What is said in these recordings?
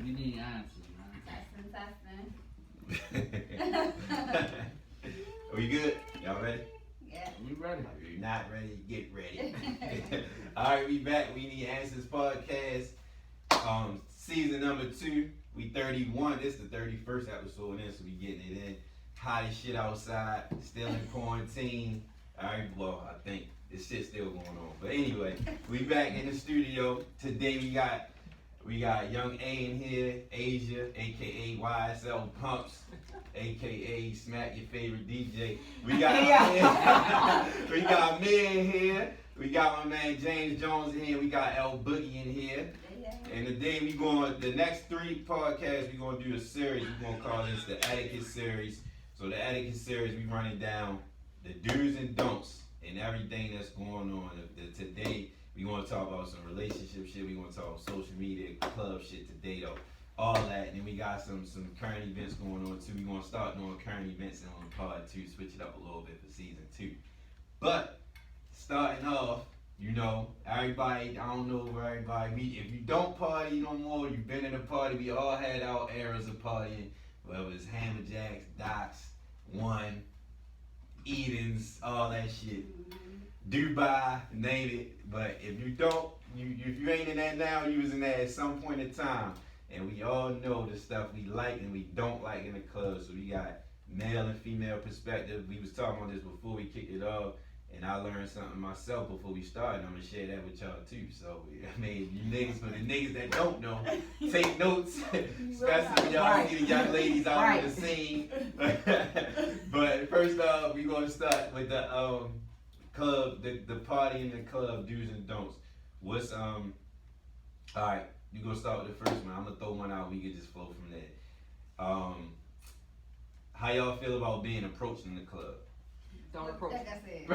We need answers, Testing. Are we good? Y'all ready? Yeah. We ready. If you're not ready, get ready. Alright, we back. We Need Answers podcast. Season number 2. We 31. This is the 31st episode in, so we getting it in. Hot as shit outside. Still in quarantine. Alright, well, I think this shit's still going on. But anyway, we back in the studio. Today we got Young A in here, Asia, aka YSL Pumps, aka Smack Your Favorite DJ. We got Amia in here. We got my man James Jones in here. We got L Boogie in here. And today the next 3 podcasts we gonna do a series. We gonna call this the Etiquette series. So the Etiquette series, we running down the do's and don'ts and everything that's going on. Today we gonna talk about some relationship shit. We gonna talk about social media, club shit today though. All that, and then we got some current events going on too. We gonna start doing current events on the pod too, switch it up a little bit for season 2. But starting off, everybody, I don't know where everybody, if you don't party no more, you've been in a party, we all had our eras of partying, whether it's Hammerjacks, Docks, One, Edens, all that shit. Dubai, name it. But if you don't, if you ain't in that now, you was in that at some point in time. And we all know the stuff we like and we don't like in the club. So we got male and female perspective. We was talking about this before we kicked it off. And I learned something myself before we started. I'm going to share that with y'all too. So, I mean, you niggas, for the niggas that don't know, take notes. Especially y'all see the young ladies out on the scene. But first off, we're going to start with the club, the party in the club, do's and don'ts. Alright, you're going to start with the first one. I'm going to throw one out. We can just flow from there. How y'all feel about being approached in the club? Don't approach. Like I said.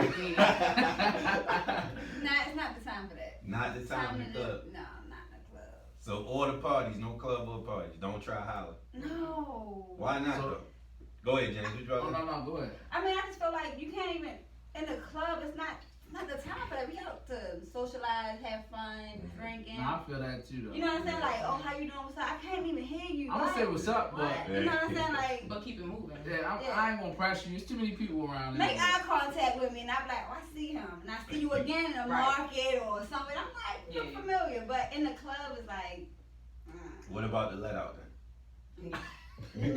It's not the time for that. Not the time in the club? No, not in the club. So all the parties, no club or parties. Don't try holler. No. Why not though? Go ahead, James. No, go ahead. I mean, I just feel like you can't even, in the club, it's not the time for that. We out to socialize, have fun, drinking. No, I feel that too though. You know what I'm saying? Like, oh, how you doing? What's up? I can't even hear you. I'm gonna say what's up, but you know what I'm saying? Like, but keep it moving. I ain't gonna pressure you. There's too many people around. Make eye contact with me, and I'm like, oh, I see him, and I see you again in a market or something. I'm like, you're familiar, but in the club, it's like. What about the let out then? No. The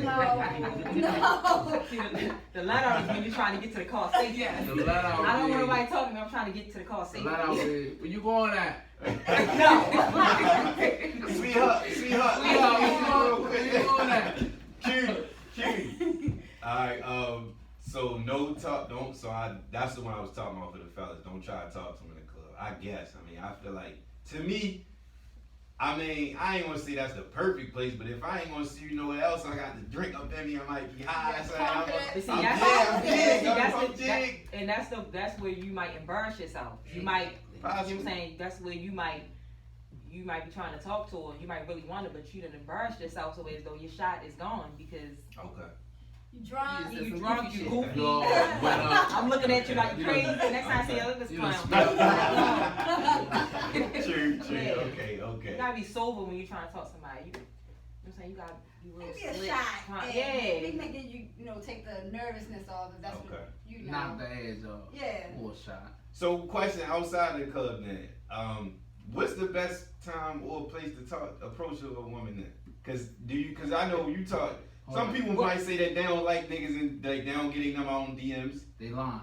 let out is when you're trying to get to the car safely. Yeah. The let out. I don't want nobody talking to me. I'm trying to get to the car safely. The let out is where you going at? No. Sweetheart. Where you going at? Cute. Alright, so no talk, that's the one I was talking about for the fellas. Don't try to talk to them in the club. I guess. I mean, I feel like, to me, I ain't gonna say that's the perfect place, but if I ain't gonna see you nowhere else, I got to drink up in me, I might be high. And that's where you might embarrass yourself. You might, you know what I'm saying? That's where you might be trying to talk to her. You might really want it, but you done embarrassed yourself so as though your shot is gone because. Okay. You drunk. You goofy. I'm looking at you like you crazy. The next time I see you, look at this clown. True. Yeah. Okay. You gotta be sober when you're trying to talk to somebody. You know what I'm saying? You gotta be real Maybe slick. a shot. Yeah. Maybe making you take the nervousness off if that's what you know. Knock the edge off. Yeah. Or a shot. So, question outside of the club then. What's the best time or place to approach a woman then? Cause I know you talk. Some people might say that they don't like niggas and they don't get them on DMs. They lying.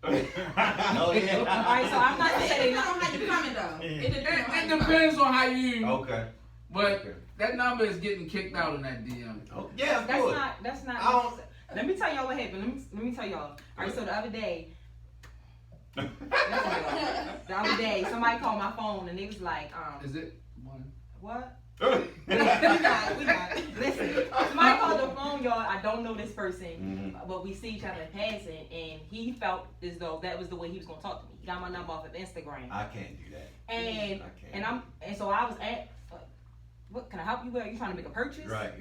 Oh yeah. Alright, so I'm not saying It depends on how you coming though. It depends on how you. Okay. But that number is getting kicked out in that DM. Oh, yeah, of course. That's not. Let me tell y'all what happened. Let me tell y'all. Alright, so the other day, somebody called my phone and they was like, Is it one? What? we got it. Listen, somebody called the phone, y'all. I don't know this person, but we see each other in passing, and he felt as though that was the way he was gonna talk to me. He got my number off of Instagram. I can't do that. And so I was at. What can I help you with? Are you trying to make a purchase? Right.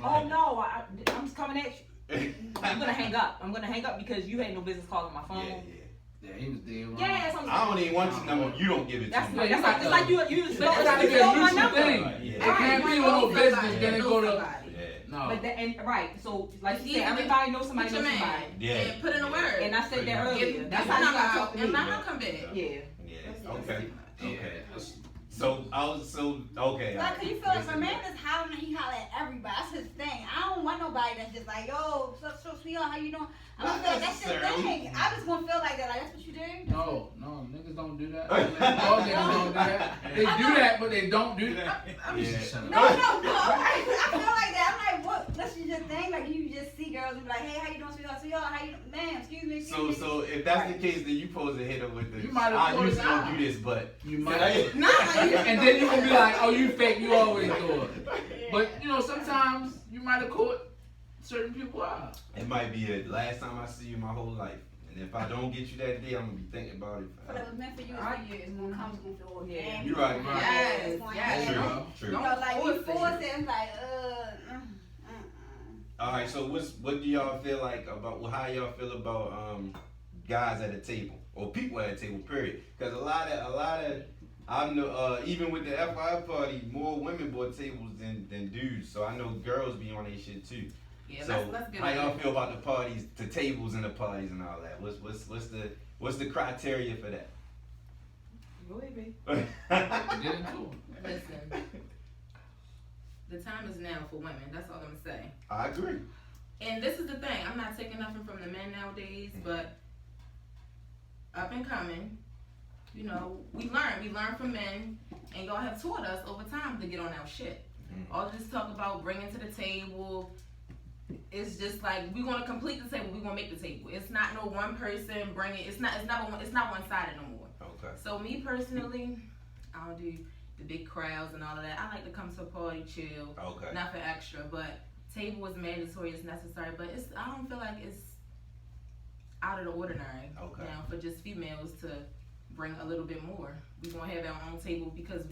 Oh no, I'm just coming at you. I'm gonna hang up because you had no business calling my phone. Yeah, he was dead wrong. Yeah, I don't even want your number. You don't give it to me. That's like you stole my number. Thing. can't be with no business. Then it go to. No. But so like you said, everybody knows somebody knows somebody. Yeah. And put in a word. And I said that earlier. That's how you gotta talk to me. And let her come back. Yeah. Okay. So okay. Like, cause you feel like if a man is hollering, he holler at everybody. That's his thing. I don't want nobody that's just like, yo, so sweetheart, how you doing? I'm gonna feel like that's your thing. I just gonna feel like that. Like that's what you do. No, niggas don't do that. All niggas don't do that. They do that, but they don't do that. No. I feel like that. I'm like, what? That's just your thing. Like you just see girls and be like, hey, how you doing, sweetheart? How you, man? Excuse me. So if that's the case, then you supposed to hit her with the. You might have I usually don't do this, but you might. And then you gonna be like, oh, you fake. You always do it. But sometimes you might have caught certain people out. It might be the last time I see you my whole life. And if I don't get you that day, I'm gonna be thinking about it. But it was meant for you. It's gonna come. It's gonna feel organic. You're right. Yes. True. Like we force it. It's like All right. So what do y'all feel like about how y'all feel about guys at a table or people at a table? Period. Because a lot of I know even with the FI party, more women bought tables than dudes. So I know girls be on their shit too. Yeah, so let's get how y'all feel about the parties, the tables and the parties and all that? What's the criteria for that? Go ahead, baby. Get into it. Listen, the time is now for women. That's all I'm gonna say. I agree. And this is the thing. I'm not taking nothing from the men nowadays, but up and coming, we learn from men, and y'all have taught us over time to get on our shit. All this talk about bringing to the table, it's just like we're gonna complete the table, we're gonna make the table. It's not no one person bringing. It's not one sided no more. Okay. So me personally, I don't do the big crowds and all of that. I like to come to a party, chill. Okay. Not for extra, but table is mandatory, it's necessary. But I don't feel like it's out of the ordinary. Okay. Now for just females to bring a little bit more. We gonna have our own table because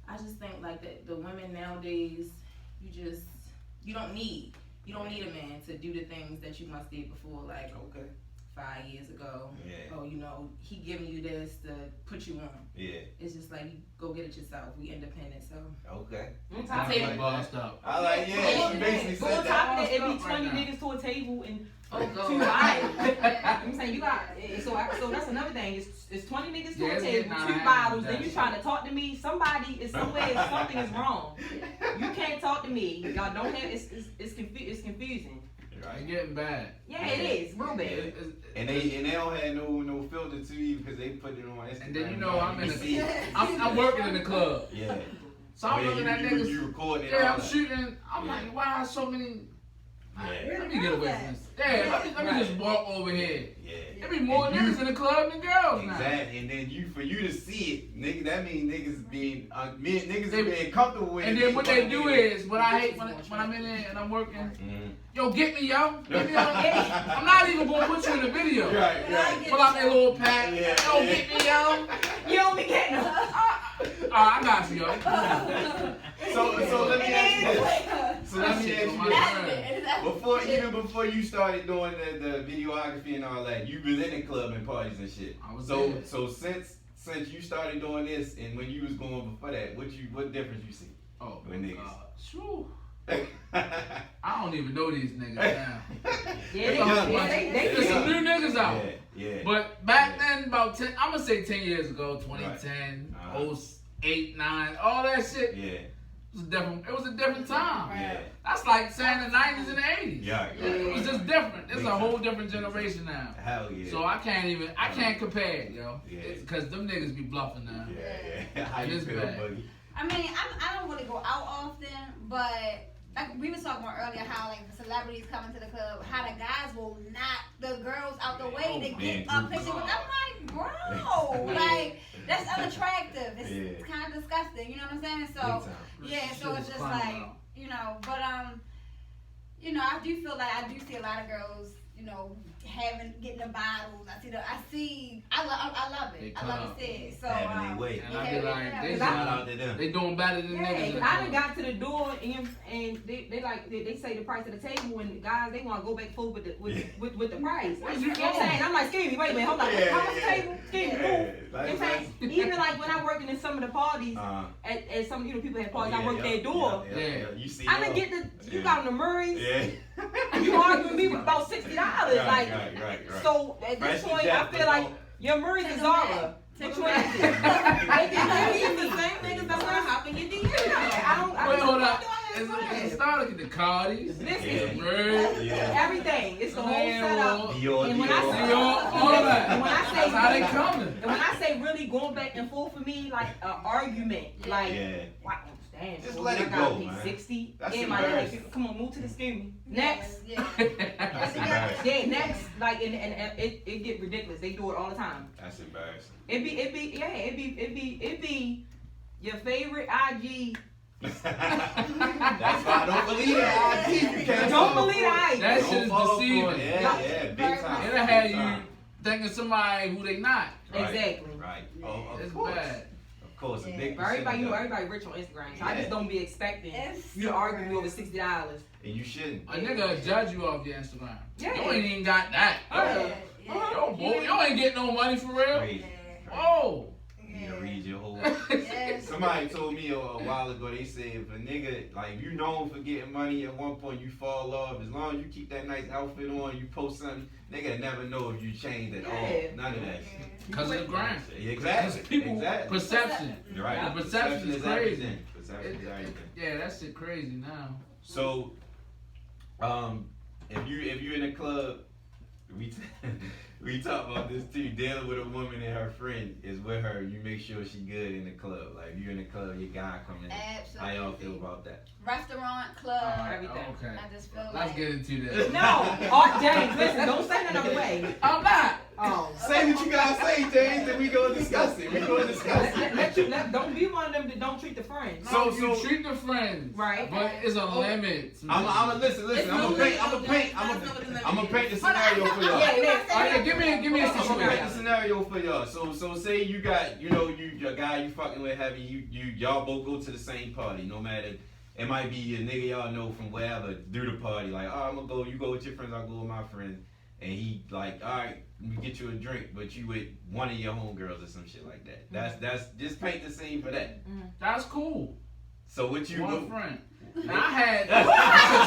I just think like the women nowadays, you don't need a man to do the things that you must did before, like 5 years ago. Yeah. Oh, he giving you this to put you on. Yeah. It's just like you go get it yourself. We independent, so. Okay. I like She basically Go said on top that. of that, it be 20 niggas to a table and Oh, God. 2 bottles. I'm saying you got so that's another thing. It's 20 niggas to a table, 2 bottles. Then you trying to talk to me. Somebody is somewhere. Something is wrong. You can't talk to me. Y'all don't have. It's confusing. It's getting bad. Yeah, it is real bad. And they don't have no filter too either because they put it on Instagram. And then I'm working in the club. Yeah. So I'm looking at niggas. You recording it. Yeah, I'm shooting. I'm like, why so many? Yeah. Let me get away from this. Yeah, let me just walk over here. Yeah. There be more niggas in the club than girls now. Exactly. And then for you to see it, nigga, that means niggas being being comfortable with it. And then what they do is, what I hate when I'm in there and I'm working, yo, get me, yo. Get me, yo. I'm not even going to put you in the video. Right. Pull out that little pack. Yeah. Yo, get me, yo. You don't be getting them. I got you, yo. So let me ask you this. So let me ask you That's before you started doing the videography and all that, you was in the club and parties and shit. So since you started doing this and when you was going before that, what difference you see? Oh, with niggas? Sure. I don't even know these niggas now. Yeah, There's some new niggas out. Yeah. But back then, about 10, I'm gonna say 10 years ago, 2010, 08, 9, all that shit. Yeah. It was a different time. Yeah. That's like saying the 90s and the 80s. Yeah. It was just different. It's a whole different generation now. Hell yeah. So I can't compare it, yo. Yeah. Because them niggas be bluffing now. Yeah. How you feel, buddy? I mean, I don't really go out often, but like we was talking about earlier, how like the celebrities coming to the club, how the guys will knock the girls out the way to get a picture with. I'm like, bro, like that's unattractive. It's kind of disgusting. You know what I'm saying? So yeah, so it's just like but I do feel like I do see a lot of girls, getting the bottles. I love it. I love it. So having their way. And I be like, they Shout out to them. They doing better than niggas. Cause I done got to the door and they say the price of the table and the guys they want to go back full with the price. You know what I'm saying? I'm like, excuse me, wait a minute, hold on. How much table? Excuse me, move. You know what I'm saying? Even like when I worked in some of the parties, at some people had parties, I worked their door. You see, I done get you got on the Murray's. Yeah. You arguing with me with about $60. Right. So at this point, I feel like your Murray's is Zara. Which one is it? These the same niggas that's gonna hop in your DM. Wait, hold up. It's started with the Cardis, everything. It's the whole setup. And when I say all of that, and when I say that's how they coming. And when I say really going back and forth for me, like an argument, like wow. Damn, just let it go, man. 60. That's my embarrassing. Come on, move to the skinny. Next. That's embarrassing. Next. Like, and it get ridiculous. They do it all the time. That's embarrassing. It be your favorite IG. That's why I don't believe the IG. You can't Don't believe the IG. That shit is deceiving. Yeah, big time. It'll have you thinking somebody who they not. Exactly. Right. Oh, it's course. bad. Of course, a big everybody rich on Instagram. So I just don't be expecting you to argue me over $60. And you shouldn't. A nigga will judge you off your Instagram. Yeah. You ain't even got that. Yo, boy, you ain't getting no money for real. Crazy. Oh. You need to read your whole. Somebody told me a while ago. They said if a nigga like you known for getting money, at one point you fall off. As long as you keep that nice outfit on, you post something, nigga never know if you changed at all. None of that shit. Because of the grind. Exactly. People perception. You're right. The perception is crazy. Everything. Perception is everything. Yeah, that shit crazy now. So, if you in a club, we talk about this too. Dealing with a woman and her friend is with her. You make sure she good in the club. Like if you in the club, your guy coming in. Absolutely. How y'all feel about that? Restaurant, club, everything. Okay. I just feel Let's get into that. No, James, listen, don't say another way. I'm not. Oh. Say what you gotta say, James, then we gonna discuss it. Don't be one of them that don't treat the friends. So you treat the friends, right? But it's a limit. I'm gonna listen. I'm gonna paint the scenario for y'all. Yeah, give me a I'm gonna paint the situation. scenario for y'all. So say you got your guy you fucking with heavy. Y'all both go to the same party. No matter, it might be a nigga y'all know from wherever through the party. Like, I'm gonna go. You go with your friends. I'll go with my friends. And he like, all right, let me get you a drink, but you with one of your homegirls or some shit like that. That's just paint the scene for that. That's cool. So what you one go? Friend. Now I had a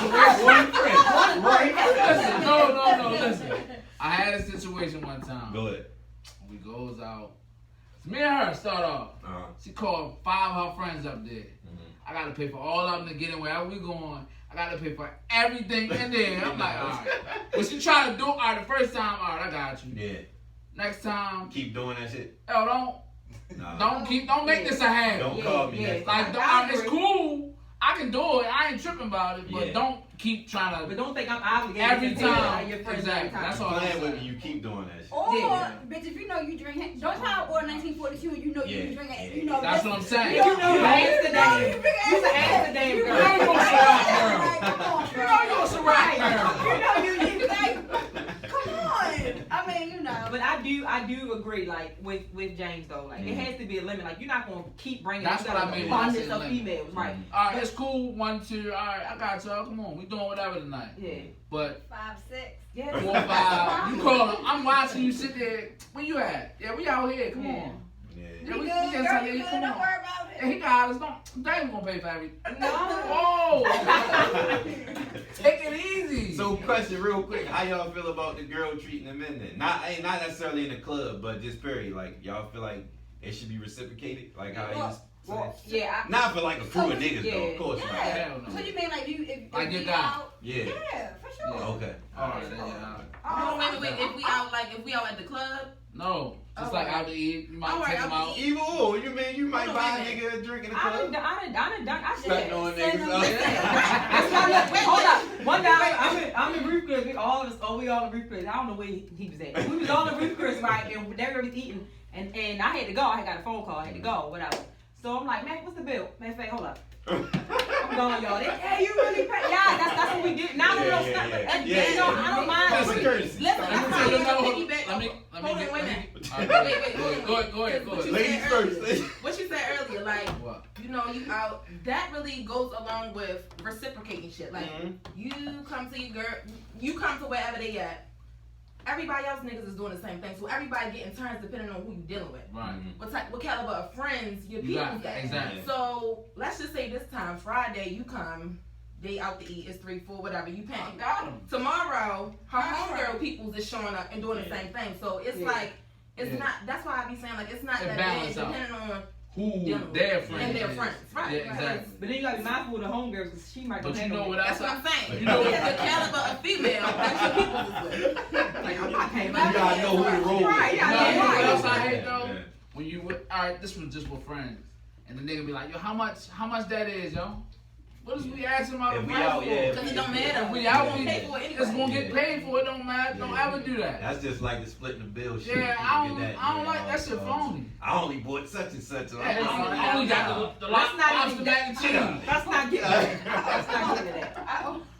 situation. One friend. Right. Listen, listen. I had a situation one time. Go ahead. We goes out. It's me and her start off. She called 5 of her friends up there. I gotta pay for all of them to get in wherever we going. I gotta pay for everything in there. I'm like, all right. But she tried to do it. All right, the first time, all right, I got you. Yeah. Next time, keep doing that shit. Don't make this a habit. Don't call me. Yeah. Like, it's cool. I can do it. I ain't tripping about it. But don't keep trying to. But don't think I'm obligated every time. Your friends Exactly. every time. That's all I'm playing saying. with me. You keep doing that shit. Or, bitch, if you know you drink, don't try to order 1942 and you know you be drinking. You know that's what I'm saying. You know you Amsterdam. You an Amsterdam girl. You know you're a Ciroc girl. You know you're a Ciroc girl. You know you like. Come on. I mean, you know. But I do agree, like with James though, like it has to be a limit. Like you're not gonna keep bringing. That's what I mean when I say of limit. females, right? All right, it's cool. 1, 2. All right, I got y'all. Come on, we doing whatever tonight. Yeah. But 5, 6. Yeah. 4, 5. You call them. I'm watching you sit there. Where you at? Yeah, we out here. Come on. Yeah, we good, girl. You good? Don't worry about it. He got us. They ain't gonna pay for everything. No. Oh. Take it easy. So, question real quick: how y'all feel about the girl treating the men? Then, not necessarily in the club, but just period. Like, y'all feel like it should be reciprocated, like how yeah. Not for like a crew of niggas though, of course. Yeah. So you mean like if like you out? Yeah. Yeah, for sure. Yeah. Okay. All right. Wait. If we out at the club. No, just like out to eat, you might take them out. Either or, you mean you might buy a nigga a drink in the club? I done. I Stuck on niggas up. That's why. Hold up. One day I'm in Ruth Chris. We all in Ruth Chris. I don't know where he was at. We was all in Ruth Chris, right? And they were eating, and I had to go. I had got a phone call. I had to go. Whatever. So I'm like, man, what's the bill? Man, hold up. I'm going, y'all. You really pay? Yeah, that's what we did. Now we don't stop. You know, I don't mind. That's a courtesy. Listen, Let me I'm tell you, trying to no, piggyback. let me Hold on, wait a minute. Go ahead. Ladies first. What you said earlier, like, What? you know, you out, that really goes along with reciprocating shit. Like, you come to your girl, you come to wherever they at. Everybody else niggas is doing the same thing. So everybody getting turns depending on who you dealing with. Right. What caliber of friends your people got. Exactly. So let's just say this time, Friday, you come, they out to eat, it's 3, 4, whatever, you paying. Got him. Tomorrow, her homegirl peoples is showing up and doing the same thing. So it's like, it's not, that's why I be saying, like, it's not that bad depending on who their friends and their is. friends. Right. Yeah, exactly. But then you gotta be mindful of the homegirls because she might. But you know what That's what I'm saying. You know what? The caliber of female, that's what people is with. Like, I'm not paying. You gotta know who to roll with. Right, You know what else I hate Yeah. though? When you with, alright, this was just with friends, and the nigga be like, yo, how much that is, yo? What is we asking about If the we price out, for? yeah. Because it don't matter. If we out, gonna we pay for it anyway. it's gonna get paid for. It don't matter. Don't Yeah. ever do that. That's just like the splitting the bill shit. Yeah, I don't like that shit phony. I only bought such and such. I only got the Let's not lobster even mac and cheese. Let's not get Let's not get into that.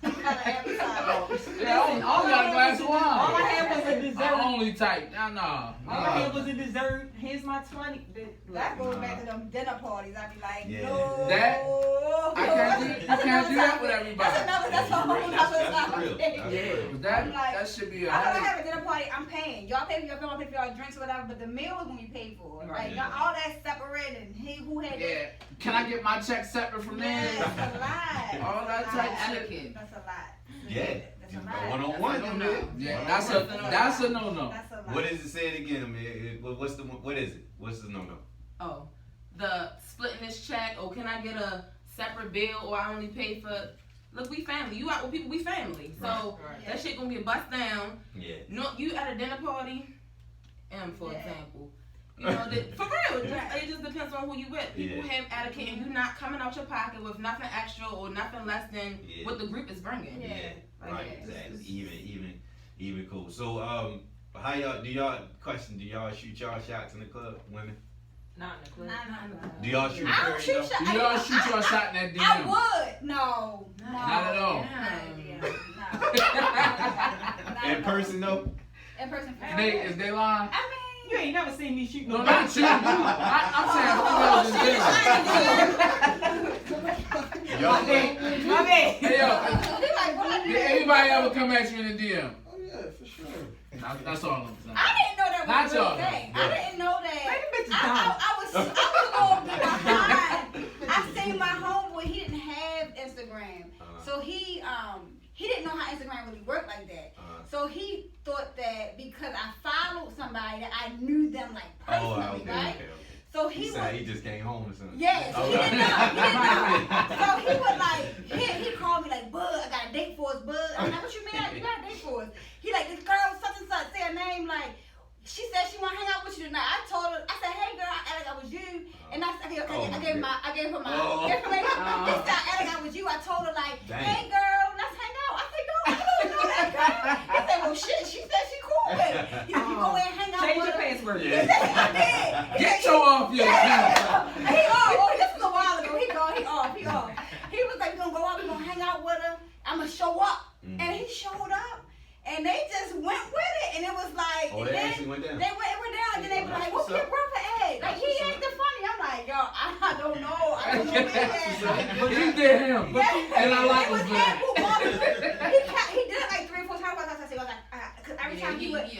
Yeah, all got a glass of wine. All I had was a dessert. I only type. Nah. All I had was a dessert. Here's my 20. That goes back to them dinner parties. I be like, Yeah. no. That- I can't do. You can't do that with everybody. That's a whole other That's topic. real. That's real. That should be a I headache. have a dinner party. I'm paying. Y'all pay for your film, pay for y'all drinks or whatever, but the meal is when you pay for it. Right. Like y'all, all that separate and who had Yeah. Can I get my check separate from Yeah, there? that's a lot. All that type shit. Etiquette. That's a lot. Yeah. That's a lot. One-on-one. That's a no-no. Yeah, that's a no. That's a lot. What is it? Say it again, man. What is it? What's the no-no? Oh, the splitting this check, or can I get a separate bill, or I only pay for, look, we family. You out with people, we family. So Right. that shit gonna get bust down. Yeah. No, you at a dinner party, for Yeah. example. You know, for real, it just depends on who you with. People have etiquette, and you not coming out your pocket with nothing extra or nothing less than what the group is bringing. Yeah. Right. Yeah. Exactly. Even cool. So how y'all do y'all shoot y'all shots in the club, women? Not in the club. Nah. Do y'all shoot I don't curry, shoot though? shots. Do y'all shoot your shot in that DM? I would. No. Not at all. No. In person though? In person. Is they lying? I mean. You ain't never seen me shoot No, not you. I'm saying Y'all My bad. Hey yo, did anybody ever come at you in the DM? Oh yeah, for sure. That's all I'm saying. I didn't know that Not was a real y'all. thing. I didn't know that. Baby, bitch is I was a little bit behind. I seen my homeboy. He didn't have Instagram, so he didn't know how Instagram really worked like that. So he thought that because I followed somebody that I knew them like personally, right? So he just came home or something. Yeah, so he didn't know. So he was like, he called me like, Bud, I got a date for us, Bud. I'm like, what you mean? You got a date for us? He like, this girl, such and such, say her name, like, she said she want to hang out with you tonight. I told her, I said, hey girl, I act like I was you. And I gave her my information. This time, I act like I was you. I told her like, hey girl, let's hang out. I said, no, I don't know that girl. He said, well shit, she said she cool with it. He said, you go in and hang out Change with your her. password. He said, I did. Get your off your account. He off. This was a while ago. He off. He was like, we gonna go out, we gonna hang out with her. I'm gonna show up. And he showed up. And they just went with it. And it was like, Oh, they actually went down. It went down. And then they were like, what's your brother at? Like, he acted funny. I'm like, yo, I don't know where he at. But you did him. Yeah. And I like it was him. him who bought it. He did it like 3 or 4 times. Cause every time he would, he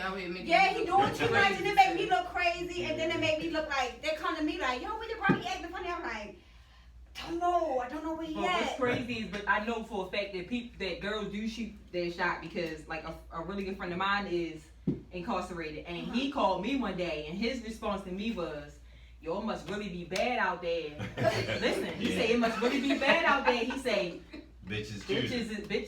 doing too much, and it made me look crazy, and then it made me look like they come to me like, yo, where your brother acting funny? I'm like, I don't know where he But what's at. crazy is, but I know for a fact that girls do shoot their shot because like a really good friend of mine is incarcerated, and he called me one day, and his response to me was, yo, it must really be bad out there. Listen, he said it must really be bad out there. He say, bitches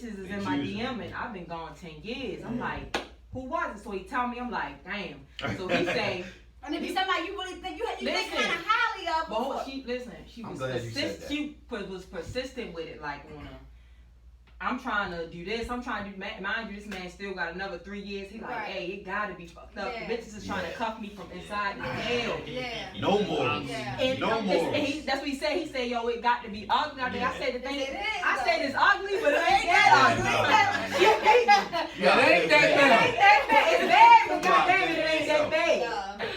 is in my DM, and I've been gone 10 years. I'm like, who was it? So he tell me, I'm like, damn. So he say, and it be somebody you really think you think kind of highly of. but she was I'm glad you said that. she was persistent with it, like on a. I'm trying to do this. I'm trying to do. Mind you, this man still got another 3 years. He like, hey, it gotta be fucked up. Yeah. The bitches is trying to cuff me from inside the hell. Yeah. No more. Yeah. No more. That's what he said. He said, yo, it got to be ugly. I said the thing. It is, I though. said it's ugly, but it ain't that ugly. Yeah, it ain't that bad. It's bad, but goddamn it ain't that bad.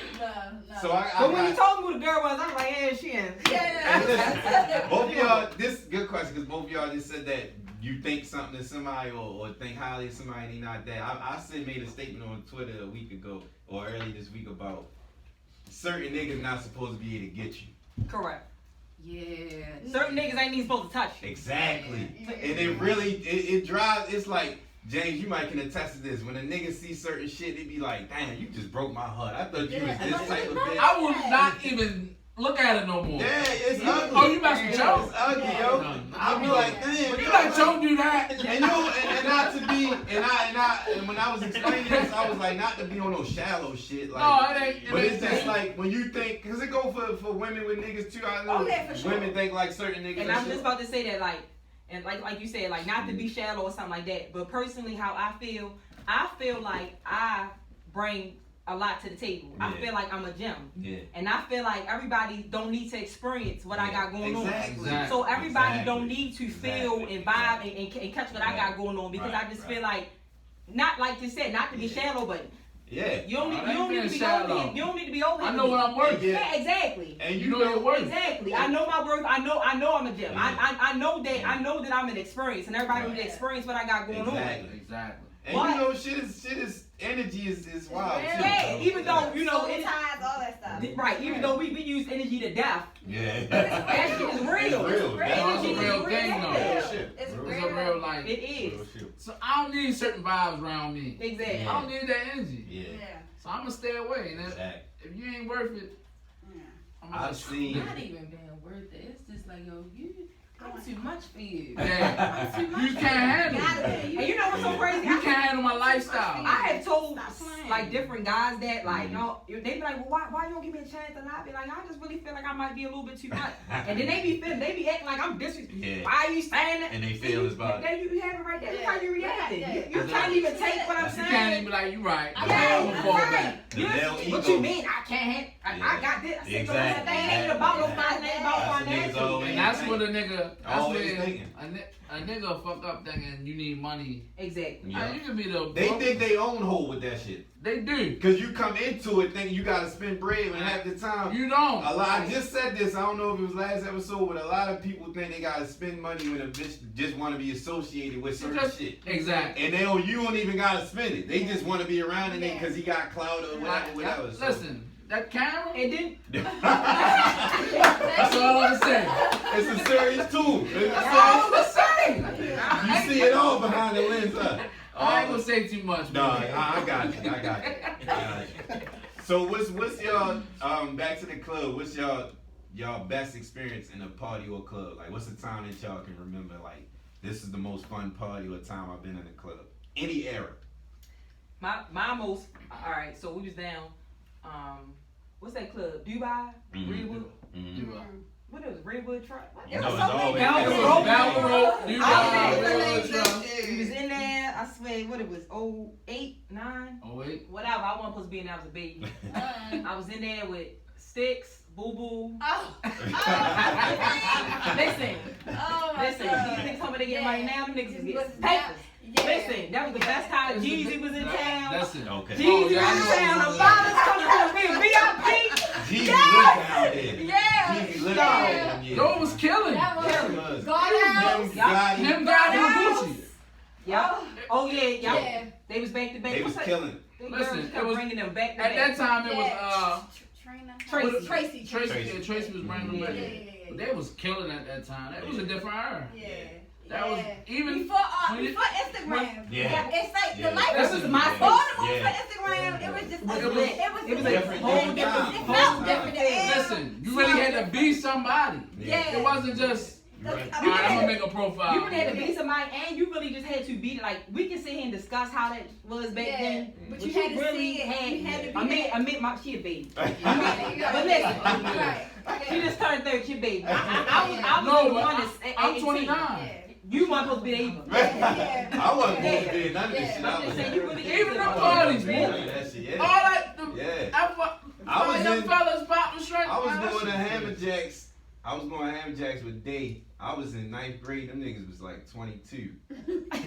No. So I But when got- you told me who the girl was, I was like, yeah, she is. Yeah. both of y'all, this is a good question because both of y'all just said that you think something of somebody or think highly of somebody and they not that. I said made a statement on Twitter a week ago or early this week about certain niggas not supposed to be able to get you. Correct. Yeah. Certain niggas ain't even supposed to touch you. Exactly. And it really, it drives, it's like, James, you might can attest to this. When a nigga see certain shit, they be like, damn, you just broke my heart. I thought you was this type of bitch. I would not even look at it no more. Yeah, it's ugly. Oh, you messing with Joe? It's ugly, yo. I be like, damn. You let Joe do that? And not to be, and when I was explaining this, I was like, not to be on no shallow shit. Like, No, it ain't. but it's just like when you think, cause it go for women with niggas too. I know Okay, for sure. women think like certain niggas. And I'm just about to say that, like, and like you said, like, not to be shallow or something like that. But personally, how I feel like I bring a lot to the table. I feel like I'm a gem. Yeah. And I feel like everybody don't need to experience what I got going Exactly. on. So everybody Exactly. don't need to feel and vibe and catch what I got going on because I just feel like, not like you said, not to be shallow, but Yeah. you don't need to be being over shallow. here. You don't need to be over here. I know what I'm worth. Yeah, exactly. And You know your worth. Exactly. I know my worth. I know I'm a gem. I know that I'm an experience, and everybody need to experience what I got going on. Exactly. And What? you know, shit is energy is wild too. Yeah, even though you know Soul it, ties, all that stuff. right. Even though we use energy to death, Yeah. that shit is real. It's real. That's Energy a is real real. thing, though. Real shit. It's It's real. a real life. It is. Real shit. So I don't need certain vibes around me. Exactly. I don't need that energy. Yeah. Yeah. So I'm gonna stay away. And Exactly. if you ain't worth it, I'm gonna I've let seen- you. Not even being worth it. It's just like, yo, I'm too much for you. Yeah. I'm too much You for can't handle Gotta it. be. And you know what's so crazy? You can't handle my lifestyle. I have told Stop playing. like different guys that like no, they be like, well, why you don't give me a chance? And I be like, I just really feel like I might be a little bit too much. And then they be acting like I'm disrespectful. Yeah. Why are you saying that? And they feel it's about it. Then you have it right there. Look how you reacted. Yeah. You can't even take what I'm You saying. can't even be like, you right. Yeah, I'm gonna fall back. The male What ego. you mean? I can't. I got this. I said, Exactly. that ain't about no finance. Ain't about That's what niggas financial. always And that's think. what a nigga. That's Always where thinking. a nigga fuck up thinking you need money. Exactly. Yeah. You can be the. They think they own hold with that shit. They do. Cause you come into it thinking you gotta spend bread, and half the time You don't. a lot. I just said this. I don't know if it was last episode, but a lot of people think they gotta spend money when a bitch just want to be associated with certain Just- shit. Exactly. And you don't even gotta spend it. They just want to be around it because he got clout or whatever. So. Listen, that camera. And then That's all I'm saying. It's a serious tool. It's That's a all I'm serious, saying. you see it all behind the lens. I ain't gonna say too much. No, man. I got you. I got you. So what's y'all back to the club? What's y'all best experience in a party or club? Like what's the time that y'all can remember? Like this is the most fun party or time I've been in a club. Any era. my most alright, so we was down what's that club? Dubai? Redwood? Mm-hmm. What it was? Redwood Truck? No, it's always Velvet It Rope. was Velvet Rope. You We was in there, I swear, what it was, 08, 9? Oh wait. Whatever, I wasn't supposed to be in there, I was a baby. I was in there with Sticks, Boo Boo. Oh. Listen, Oh my listen, God. these niggas coming again right now, them niggas is getting Was papers. that- Yeah. Listen, that was the best time Jeezy was in town. Listen. Okay. Jeezy yeah, I was in know. town, the bottles coming to the VIP. Jeezy Yes! lived down there. Yeah. Jeezy lived Yeah. down there. Yeah. Yo, it was killing. That It was was. Guardhouse. Gotti. Him got him Gucci. Yup. Oh yeah, yup. Yeah. They was back to back. They was killing. They Listen, kept it was- bringing them back to At back. that time, it was Tracy. Tracy. Tracy. Yeah, Tracy was bringing them Yeah. back. Yeah. But they was killing at that time. That was a different era. Yeah. That was even before when you- before Instagram. Yeah. It's like Yeah. the life This was is my my phone face. for Instagram. It was just It like was- it was a different whole time. different. It Whole felt time. different. Listen, you really had to be somebody. Yeah. It wasn't just, Right. all right, I'm gonna make a profile. You really had to be somebody, and you really just had to be like. We can sit here and discuss how that was back Yeah. then, But but you you had to really see it. had. You had to be I mean, my she a baby. There you go. But listen, Right. she just turned 30. She a baby. I was No, the but one that's I'm 18. 29. Yeah. You weren't supposed to be there either. Yeah. I wasn't supposed to be in none of this Yeah, shit. I'm I just was saying, you really Even the parties, Yeah, man. that shit, All yeah. that, Yeah. I was young in- fellas popping straight. I was man, that going to shit Hammer was- Jacks. I was going to Hammer Jacks with Day. I was in 9th grade. Them niggas was like 22.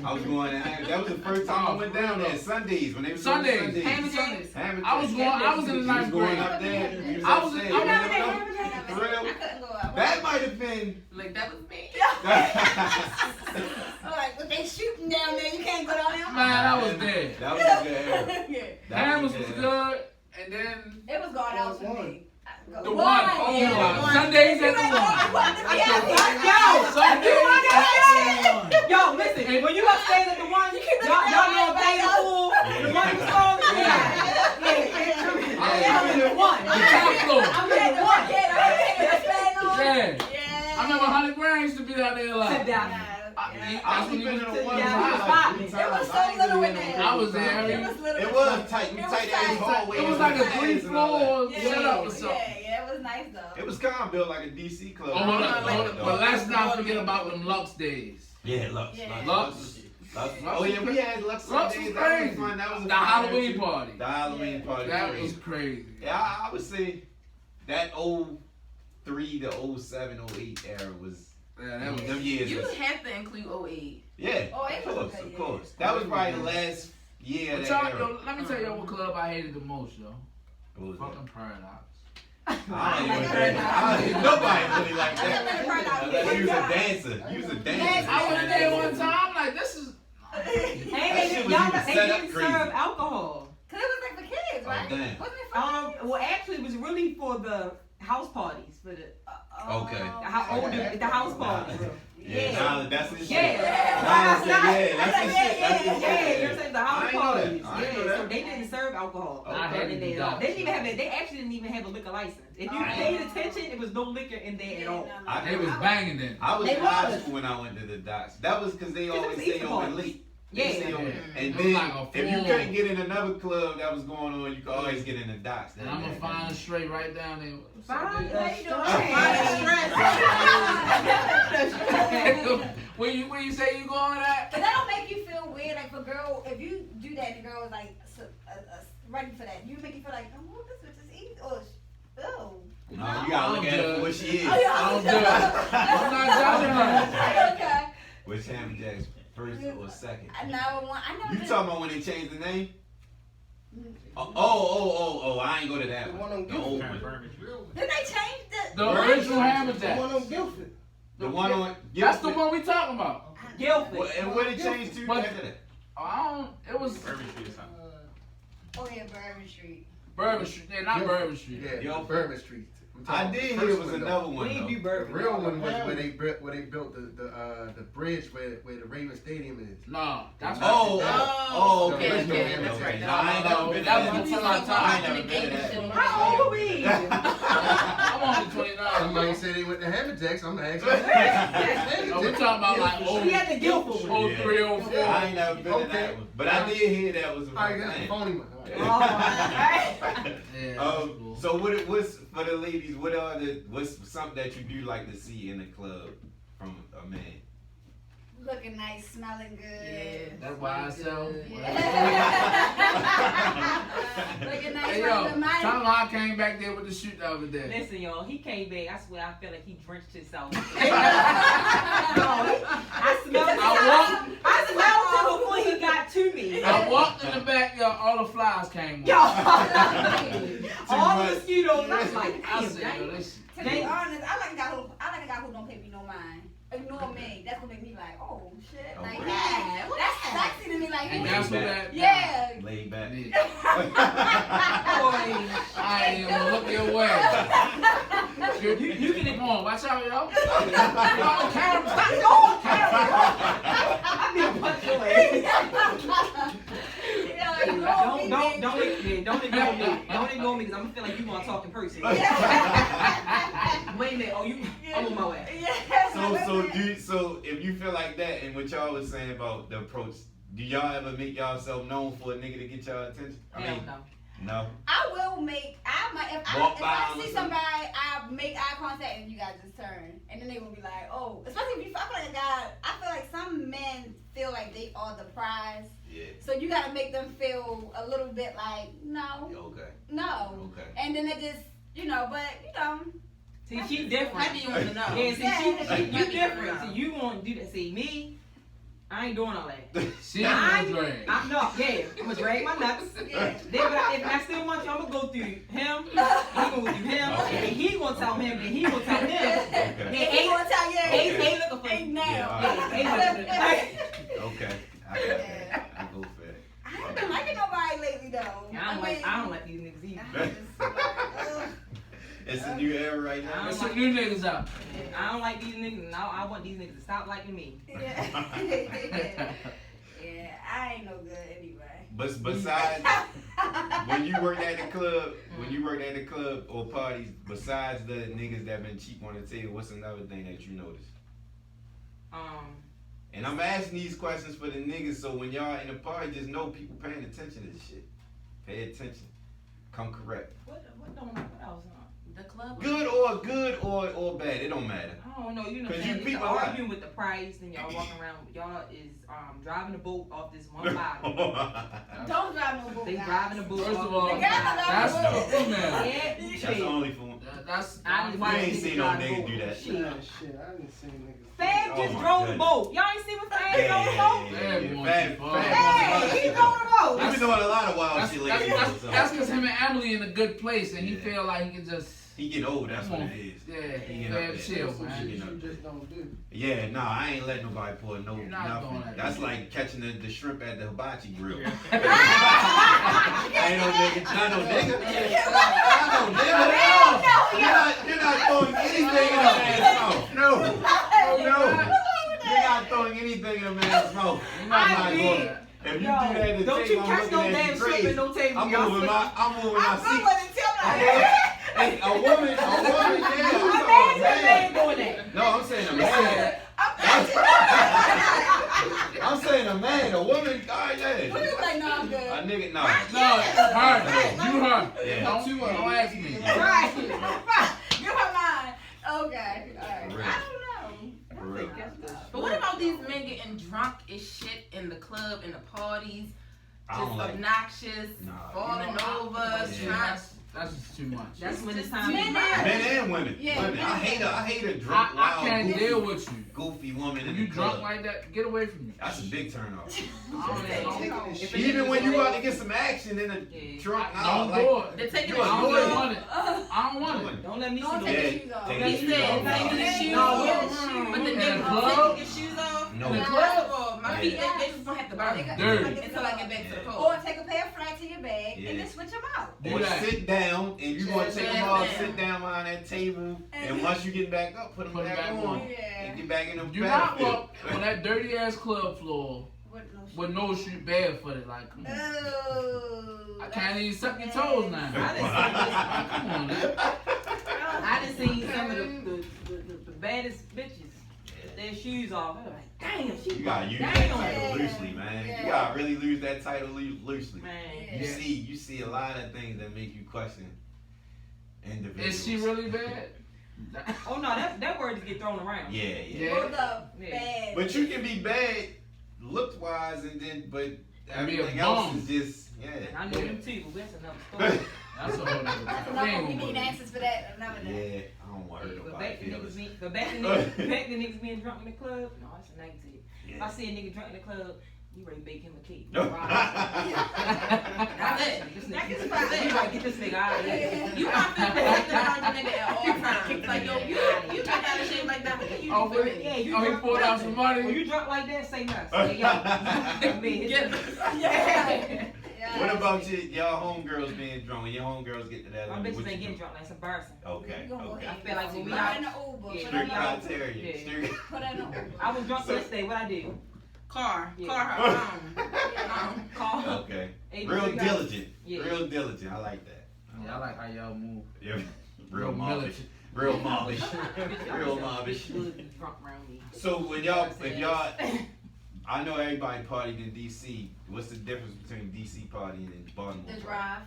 I was going to Hammer. That was the first time I went down there. Sundays when they was doing Sundays. Hammer Jacks. Hammer I was Jacks. going. I was in the You was 9th going grade. up there. You was I was- upstairs. I You never never did know? Hammer Jacks. For real? I couldn't go up. That might have been. Like that was me. I'm like, but they shooting down there. You can't go down there. Man, I was there. That was a good era. Yeah. That Hammers a was good era. good, and then It was going out for me. the one. Oh Yeah, my! the one. Sundays at the Like, one. I want to be I out said, there. Sundays want to at the one. Yo, listen, when you upstairs at the one, y'all know pay the fool, the one you saw, I'm in the one. The top floor. I'm in the one. Yeah. Yeah. I remember 100 grand used to be out there like. Sit down. I That's only when been you in was the one Yeah, time, it was like popping. 3 It times. was so I ain't little really in in there. the I one was there. time. It was little. It was tight. You It was tight ass tight. hallway. It was like a Yeah. 3-floor Yeah, setup or something. yeah, it was nice though. It was kind of built like a DC club. Oh, hold up, like hold the up. But let's not forget about them Lux days. Yeah, Lux. Yeah. Lux. Oh yeah, we had Lux Lux Sundays. was That was crazy. fun. That was a The fun Halloween era, too. party. The Halloween party. That crazy. was crazy. Yeah, I would say that 03 to 07, 08 era was. Yeah, that was. Them years. You Was, have to include 08. yeah, Oh, it was of course, good, of yeah. course. That was probably the last year of But that y'all, era. yo, let me tell y'all what club I hated the most, yo. What was that? Fucking Paradox. I ain't like even that. nobody really like I never that. heard of it. Unless you was a dancer. You was a dancer. I went there one time. I'm like, this is. That And shit they, was y'all, even they set up didn't crazy. serve alcohol. Cause it was like for kids, right? Oh, damn. Wasn't it for kids? Well, actually, it was really for the house parties, for the Okay. the house parties. Yeah, now that's his shit. Yeah. Now I say, yeah, that's his shit. That's his Yeah, you know what I'm shit. saying? The I house ain't know that. parties. I ain't know Yeah, that. so they didn't serve alcohol. I had in to there do at all. that. They didn't even have it. They actually didn't even have a liquor license. If you Oh. paid attention, it was no liquor in there at all. They was banging then. I was They in high was. school when I went to the docks. That was because they Because it always was stay Easter open parties. late. They stay Yeah. open. Yeah. And It was then, like a if you full- couldn't get in another club that was going on, you could always get in the docks. And I'm gonna find straight right down there. What's up, Find dude? How you doing? Where you say you going at? But that don't make you feel weird, like for girl, if you do that and the girl is like ready for that, you make you feel like, oh, this bitch is easy, or oh. No, you gotta look at it for what she is. Oh, yeah. I don't do it. I'm not judging her. Okay. Which Hammer Jacks, first or second? I never You been- talking about when they changed the name? Oh, I ain't go to that The one. one on The old Guilford. one. Didn't they change the? The original Hammer The one on Jacks. Guilford. The one on. That's the one we talking about. Guilford. And what it changed to But- after that? I don't. It was Oh yeah, Bourbon Street. Bourbon Street. Yeah, not Bourbon Street. Yeah, Yo. Bourbon Street. I'm I talking did about the hear it first was one, though. another one We ain't do though. The bourbon. real one was where they built the bridge where the Raven Stadium is. No, that's Oh, okay. The original Okay, Hammer that's right. Jacks. No, I ain't never been to That was that. before my I time. ain't never been to that. How old are we? I'm only 29. Somebody said they went to Hammer Jacks. I'm gonna ask you. No, we're talking about like We had the Guilford one. 03, 04. I ain't never been to Okay. that one. But I did hear that was a All right, that's the thing. phony one. Oh, right. Yeah, that's cool. So what's for the ladies? What's something that you do like to see in the club from a man? Looking nice, smelling good. That's why I sell. Looking nice, Hey yo, running the tell mic. him how I came back there with the shoot the other day. Listen, y'all, he came back. I swear, I felt like he drenched himself. I smelled him before he got to me. I walked in the backyard, all the flies came Yo, off. all the mosquitoes. I was like, I damn, said, yo, dang. this To be honest, I like a guy who don't pay me no mind. Ignore me. That's gonna make me like, oh shit. Oh, Like, really? yeah, that's sexy to me. Like, and who- that's what that. yeah. Laid back. Yeah. Boy, I ain't even gonna look your way. You can come on, watch out, yo. Yo, camera, stop going, camera. I need to punch your ass. Yeah, ignore me, Don't bitch. ignore me. Don't ignore me because I'm gonna feel like you want to talk in person. Wait a minute. Oh, I'm on my way. Yes, So if you feel like that and what y'all was saying about the approach, do y'all ever make yourself known for a nigga to get y'all attention? Hell no. No. I will make. Walk If by I them or see something. somebody, I make eye contact and you guys just turn, and then they will be like, oh. Especially if you. I feel like a guy. I feel like feel like they are the prize. Yeah. So you gotta make them feel a little bit like, no, Okay. no. Okay. And then it just, See, she different. How do you want to know? Yeah, see, you Yeah. different. See, you want to do that. See, me, I ain't doing all that. She ain't gonna drag. I'm gonna drag my nuts. Yeah. Then, but if I still want you, I'm gonna go through him. He gonna go through him. Okay. And he gonna tell him. And he gonna tell him. Okay. He gonna tell you, Ain't looking for ain't me. now. Yeah, Ain't looking for me. Okay. I got that. I go for that. I haven't been liking nobody lately though. I don't like these niggas either. I'm just like, ugh. It's a new era right now. There's some new niggas out. I don't like these niggas, and I want these niggas to stop liking me. Yeah. Yeah, I ain't no good anyway. But besides, when you worked at the club, or parties, besides the niggas that been cheap on the table, what's another thing that you noticed? And I'm asking these questions for the niggas, so when y'all in the party, just know people paying attention to this shit. Pay attention. Come correct. What else? The club. Good or bad, it don't matter. I don't know. You know, 'Cause saying, you people y'all lie. arguing with the price, and y'all walking around. Y'all is driving the boat off this one bottle. Don't drive no boat. They guys. driving the boat. First off of all, this That's bottle. that's not the female. Yeah, That's shit. only for That's I You watch ain't niggas seen no drive nigga boat. do that. Shit. Shit, I didn't see niggas. Fab Oh just my drove the goodness. boat. Y'all ain't see what Fab drove the boat? Fab wants Fab- you, Fab bro. wants Hey, he you. drove the boat. He been doing a lot of wild shit lately. That's because him and Emily in a good place, and he Yeah. feel like he can just. He get old, that's what it is. Yeah, He get up Fab there. chill, Some man. shit You know. you just don't do. Yeah, nah, I ain't letting nobody pour no You're not nothing. doing that. That's like catching the shrimp at the hibachi grill. Yeah. Ain't no nigga, not no nigga. Not no nigga. You're not throwing anything in a man's mouth. No. You're not throwing anything in a man's mouth. You're not I mean, going. If you do that at the don't table, you I'm catch no looking at damn you shrimp crazy. in no table. I'm y'all moving my seat. I'm Hey, a woman, yeah. I'm ain't doing that. No, I'm saying a man. I'm saying a man, a woman, yeah. What you like? No, I'm good. A nigga, no. No, her. You her. Yeah. Don't ask me. Right. Give her mine. Okay. All right. For real. I don't know. For real. But what about these men getting drunk as shit in the club, in the parties, I just don't like. obnoxious, Nah. falling over, Yeah. trying. That's just too much. That's when it's time. Men to and- Men and women. Yeah, Women. men I hate a drunk, I wild, can't goofy, deal with you. goofy woman in You the drunk club. like that? Get away from me. That's a big turn off. If Even when you about to get some action in a Yeah. drunk, Don't like, do it. They're taking You the a I shoes don't off. want it. I don't want it. Don't let me Don't see take no. the Yeah, shoes off. take He the shoes said off. taking the shoes No, off. no. But the In the niggas club? don't take your shoes off. No. First of all, my feet, Yeah. they just gonna have to burn Dirty. until I get back to the Or cold. take a pair of flats in your bag Yeah. and then switch them out. Do Or that. sit down and you gonna take them all, Yeah. sit down behind that table, and once you get back up, put them Put 'em back back on, on. and Yeah. get back in the Do not battlefield. walk on that dirty ass club floor with no shoe barefooted. Like, come on. Oh. I can't even suck your toes now. Come on, man. I done seen some of the baddest bitches with their shoes off. I'm like, damn, she You gotta use that damn. title loosely, man. Yeah. You gotta really lose that title loosely. Man. Yeah. You see a lot of things that make you question individuals. Is she really bad? Oh no, that word just get thrown around. Yeah. Yeah. Hold up. Yeah. Bad. But you can be bad looks wise, and then but And be a everything else bum. is just And yeah. I know them too, but that's another story. That's a whole nother That's thing. another We ain't one. We gonna need go there. answers for that another day. Yeah, I don't want to hurt But nobody back to niggas feelings. being, but back to niggas being drunk in the club. No, that's a negative. If I Yeah. see a nigga drunk in the club, you ready to bake him a cake. No. That's it. This That is nigga, right. you gotta get this nigga out of here. You want to protect around your nigga at all times. Like, yo, you got out of shape like that. What can you Oh, do for really? me? Yeah, you Oh, he drunk. poured out some money? When you drunk like that, say nothing. Say, yo, I mean, Get Yeah. What about y'all homegirls being drunk? When your homegirls get to that My level, bitches what ain't you getting do? drunk. That's embarrassing. Okay, You gonna go okay. ahead I feel like when we put out- her in the Uber. Yeah. Put her Strict in the criteria. Yeah. Strict. Put her in the Uber. I was drunk So- yesterday. What I do? Car Yeah. her. Call her. Okay. 83 Real guys. diligent. Yeah. Real diligent. I like that. Yeah, I like how y'all move. Yeah. Real Real mobbish. militant. Real mobbish. Bitch, Real bitch mobbish. would be drunk around me. So when I know everybody partied in DC. What's the difference between DC partying and Baltimore? The partying? drive.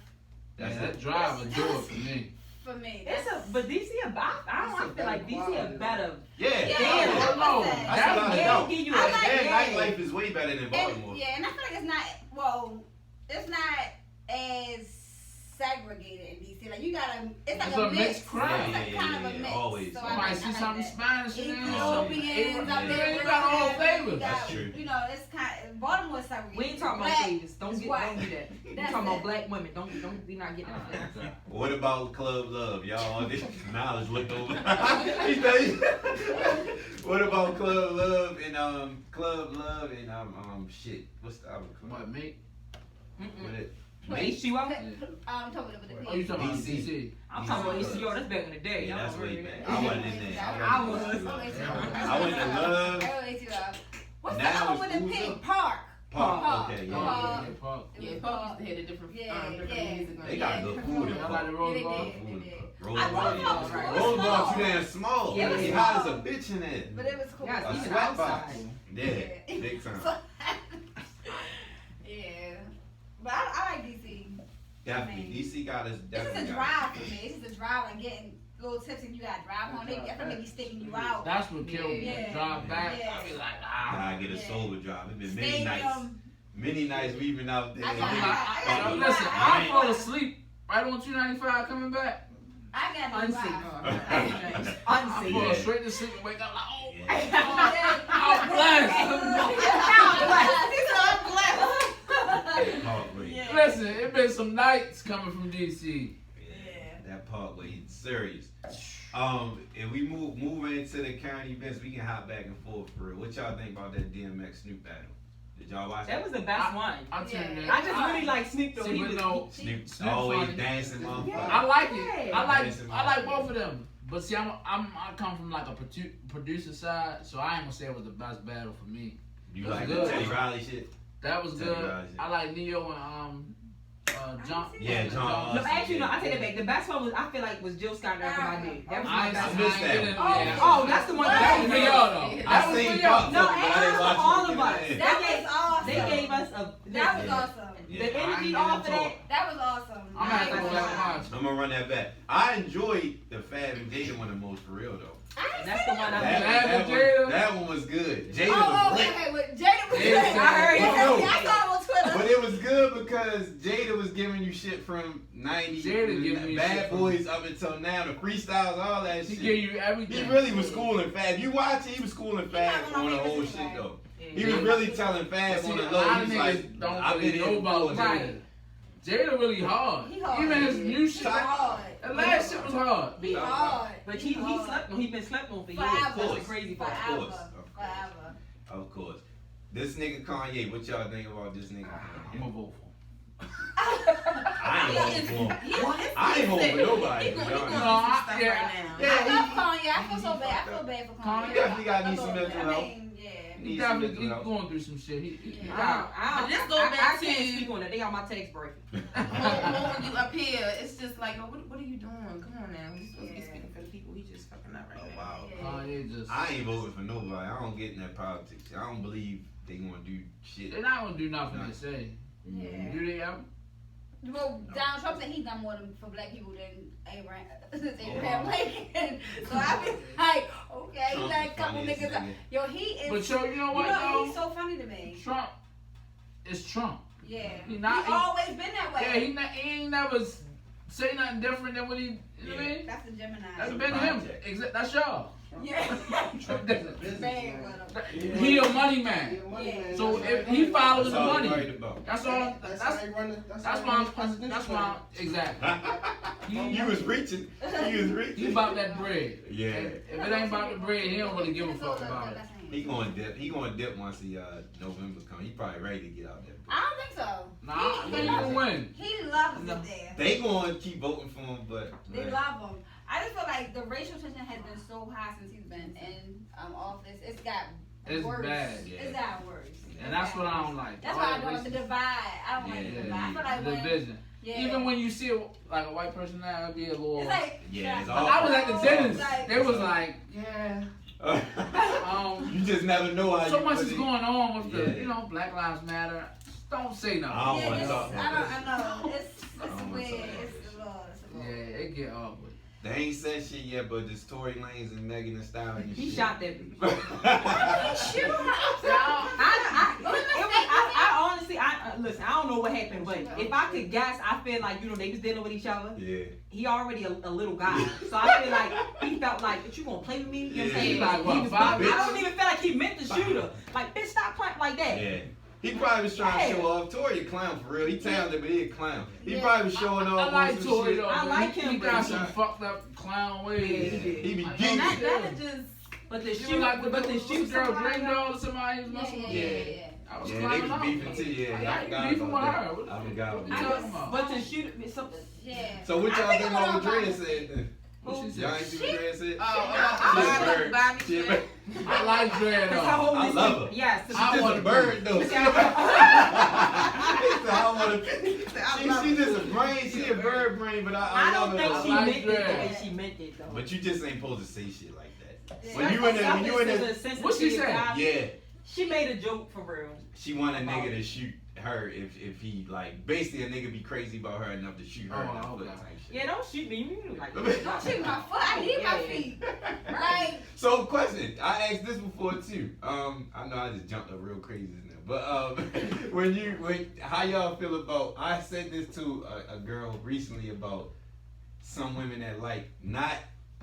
That's Yeah, it. that drive will do it for me. For me. It's but DC I feel like DC a better. Yeah. Yeah. Oh, no. That's without a Yeah, doubt. I'll give you I that. like Their that. nightlife is way better than Baltimore. And, yeah, and I feel like it's not as segregated in DC. Like you gotta, it's like It's a a mix. mixed crowd. It's like kind of a mix. Always. So You might see like something that. Spanish in there. Ethiopians out there. You got all flavors. You got- That's true. You know, it's kind of Baltimore segregated. We ain't talking about Black flavors. Don't is do white. that. We That's talking it. about black women. We not getting that. What about Club Love? Y'all all this knowledge looked over. What about Club Love and shit? What's the other club? What, mate? What it? H2O? I'm talking about the Oh, you talking about DC. DC? I'm talking about H2O. That's back in the day. Yeah, Y'all that's way remember back. that? I wasn't in there. I was. I went to Love. What's the Now other one it's with the Uzo. pink? Park. Park. Okay, Yeah, yeah. yeah, Park. It Yeah, was Paul Park. used to hit a different, Yeah, different yeah. music on They it. got good food in Y'all like Park. the Rose Yeah, Bar? they did. Rose I Bar. Rose Bar was Yeah. cool. Rose Bar too damn small. Yeah, it was It's hot as a small. bitch in there. But it was cool. Yeah, A even sweat outside. box. Yeah, big time. Yeah. But I like DC. Definitely. DC got us. It's just Definitely a got us. drive for me. It's just a drive, like getting little tips and you got to drive home. I feel like they sticking you out. That's what killed me. Yeah. Drive back. Yeah. I be like, I get a sober drive. It's been many Stadium. nights. Many nights we've been out there. I I got- be I like, got- listen, I I fall asleep right on 295 coming back. I got to Unsafe. drive. I Unsafe. fall straight to sleep and wake up like, oh, Yeah. I'm blessed. Parkway. Listen, it been some nights coming from DC. That Parkway, serious. If we move into the current events, we can hop back and forth for real. What y'all think about that DMX Snoop battle? Did y'all watch That it? was the best one. I tell you that. I just really like Snoop though. See, He but was no, Snoop Snoop always funny. dancing, motherfucker. I like it. Yeah. I like both of them. But see, I come from like a producer side, so I ain't gonna say it was the best battle for me. You It was like the good. Teddy Riley shit? That was Teddy good. Riley shit. I like Neo and John. Yeah, John. No, actually, no. I take it back. The best one was I feel like was Jill Scott and Erica Badu. That was my I best missed one. that. Oh, that's the one That was that for y'all though. That was seen for y'all. parts No, of it, but I actually, didn't for watch all it of to us. the end. That was awesome. They gave us a. That was Yeah. awesome. Yeah. The energy I off ain't of even that. That was awesome. I'm gonna have to go back and watch. I'm gonna run that back. I enjoyed the Fab and Jada one the most for real though. That's the one I Fab and Jada? That one was good. Jada Oh, was okay, lit. okay. With Jada was Jada good. said- I heard you. Yeah, I saw him on Twitter. But it was good because Jada was giving you shit from 90s, Jada giving me shit Bad from- Boys up until now, the freestyles, all that He shit. gave you everything. He really was schooling Fab. You watch it, he was schooling Fab not one on of the my whole favorites shit anyway. though. Yeah. He was really telling Fab See, on the a low. lot He of was niggas like, don't I've really been know here about before. Jada. Jada really hard. He hard. Even his new shit. He hard. That last shit was hard. He hard. But he slept on. He been slept on for years. Forever. That's the crazy part. Of course. Forever. Of course. This nigga Kanye, what y'all think about this nigga I'm Kanye? gonna vote for him. I ain't voting for him. I ain't voting for nobody. He to going be to honest. do some I- stuff yeah. right now. Yeah, I love Kanye. I feel so bad. I feel bad for Kanye. He definitely got need some I mental mean, health. yeah. He Need some definitely mental health. going through some shit. He I But let's go I back can't to- speak on it. They got my tax breaking. When you up here, it's just like, oh, what are you doing? Come on now. He's supposed to be speaking for the people. He just fucking up right Oh, now. wow. Kanye just. I ain't voting for nobody. I don't get in that politics. I don't believe they gonna do shit. They're not gonna do nothing they say. Yeah. Do they ever? Well, Donald Trump said he's done more for black people than Abraham Lincoln. So I was like, okay, he Trump let a the couple funniest niggas. nigga. Yo, he is. But yo, you know what he's though? so funny to me. Trump is Trump. Yeah. He not- He's always been that way. Yeah, he ain't never say nothing different than what he. You know what I mean? That's the Gemini. That's a been him. project. That's y'all. Yeah. Trump doesn't- Bad with him. He a money man. Yeah. So if he follows That's the all he money, worried about. that's all. That's how they run it. That's why. Exactly. You was reaching. He was He reaching. about that bread. Yeah. If it ain't about the bread, he don't really give a fuck about it. He gonna dip. He gonna dip once the November come. He probably ready to get out there. I don't think so. Nah, I think he gonna win. He loves it there. They gonna keep voting for him, but They love him. I just feel like the racial tension has been so high since he's been in office. It's got It's worse. bad, yeah. It's got worse. And that's what I don't like. That's All why I that don't like the racism. divide. I don't like the divide. I feel like the when, division. yeah. Even when you see like a white person now, it'd be a little. It's like, Yeah, it's I all. was at the dentist. Like- They was like, yeah. You just never know how So you much put is it. going on with the, Yeah. Black Lives Matter. Just don't say nothing. I don't yeah, wanna it's, talk about I know. It's I don't wanna weird. talk about It's a lot. It's a lot. Yeah, it get ugly. They ain't said shit yet, but this Tory Lanez and Megan Thee Stallion and He shit. shot that bitch. Shoot her. could guess. I feel like they was dealing with each other. Yeah. He already a little guy, so I feel like he felt like, "But you gonna play with me?" You know what I'm saying? Like, what, He was five, I bitch? don't even feel like he meant to shoot her. Like, bitch, stop playing like that. Yeah. He probably was trying to show off. Tori a clown for real. He talented, but he a clown. He probably was showing off. I like some Tori shit. though. I like him, He but got he- some fucked up clown ways. Yeah, He be Like, geeking. That just. But the She shoot, was like, but the shoot girl somebody Dream else- Doll or somebody was messing with. Yeah. I was Yeah, they climbing was out. beefing too. Yeah, I I forgot beefing with about her. that. What I forgot what about you that. talking about? But the shoot, something. Yeah. So what I y'all think think it went about what on Drea fire. said then? What she Y'all said? ain't see what Drea said? Oh, Bobby She a shit. bird. I like Dre Cause her though. whole I list- love her. Yes. She's I just wanna a bird though. See, She I- said, I want to. She just a brain. She a bird brain, but I I love don't her. think though. she like meant it the Dre. way she meant it though. But you just ain't supposed to say shit like that. Yeah. When you in the, What she said? yeah, She made a joke for real. she want a nigga to shoot her if he like basically a nigga be crazy about her enough to shoot her in the Oh, foot okay. type shit. Yeah, don't shoot me. You like Don't shoot my foot. I need my feet. Like, So question, I asked this before too. I know I just jumped up real crazy in there, but how y'all feel about? I said this to a girl recently about some women that like not.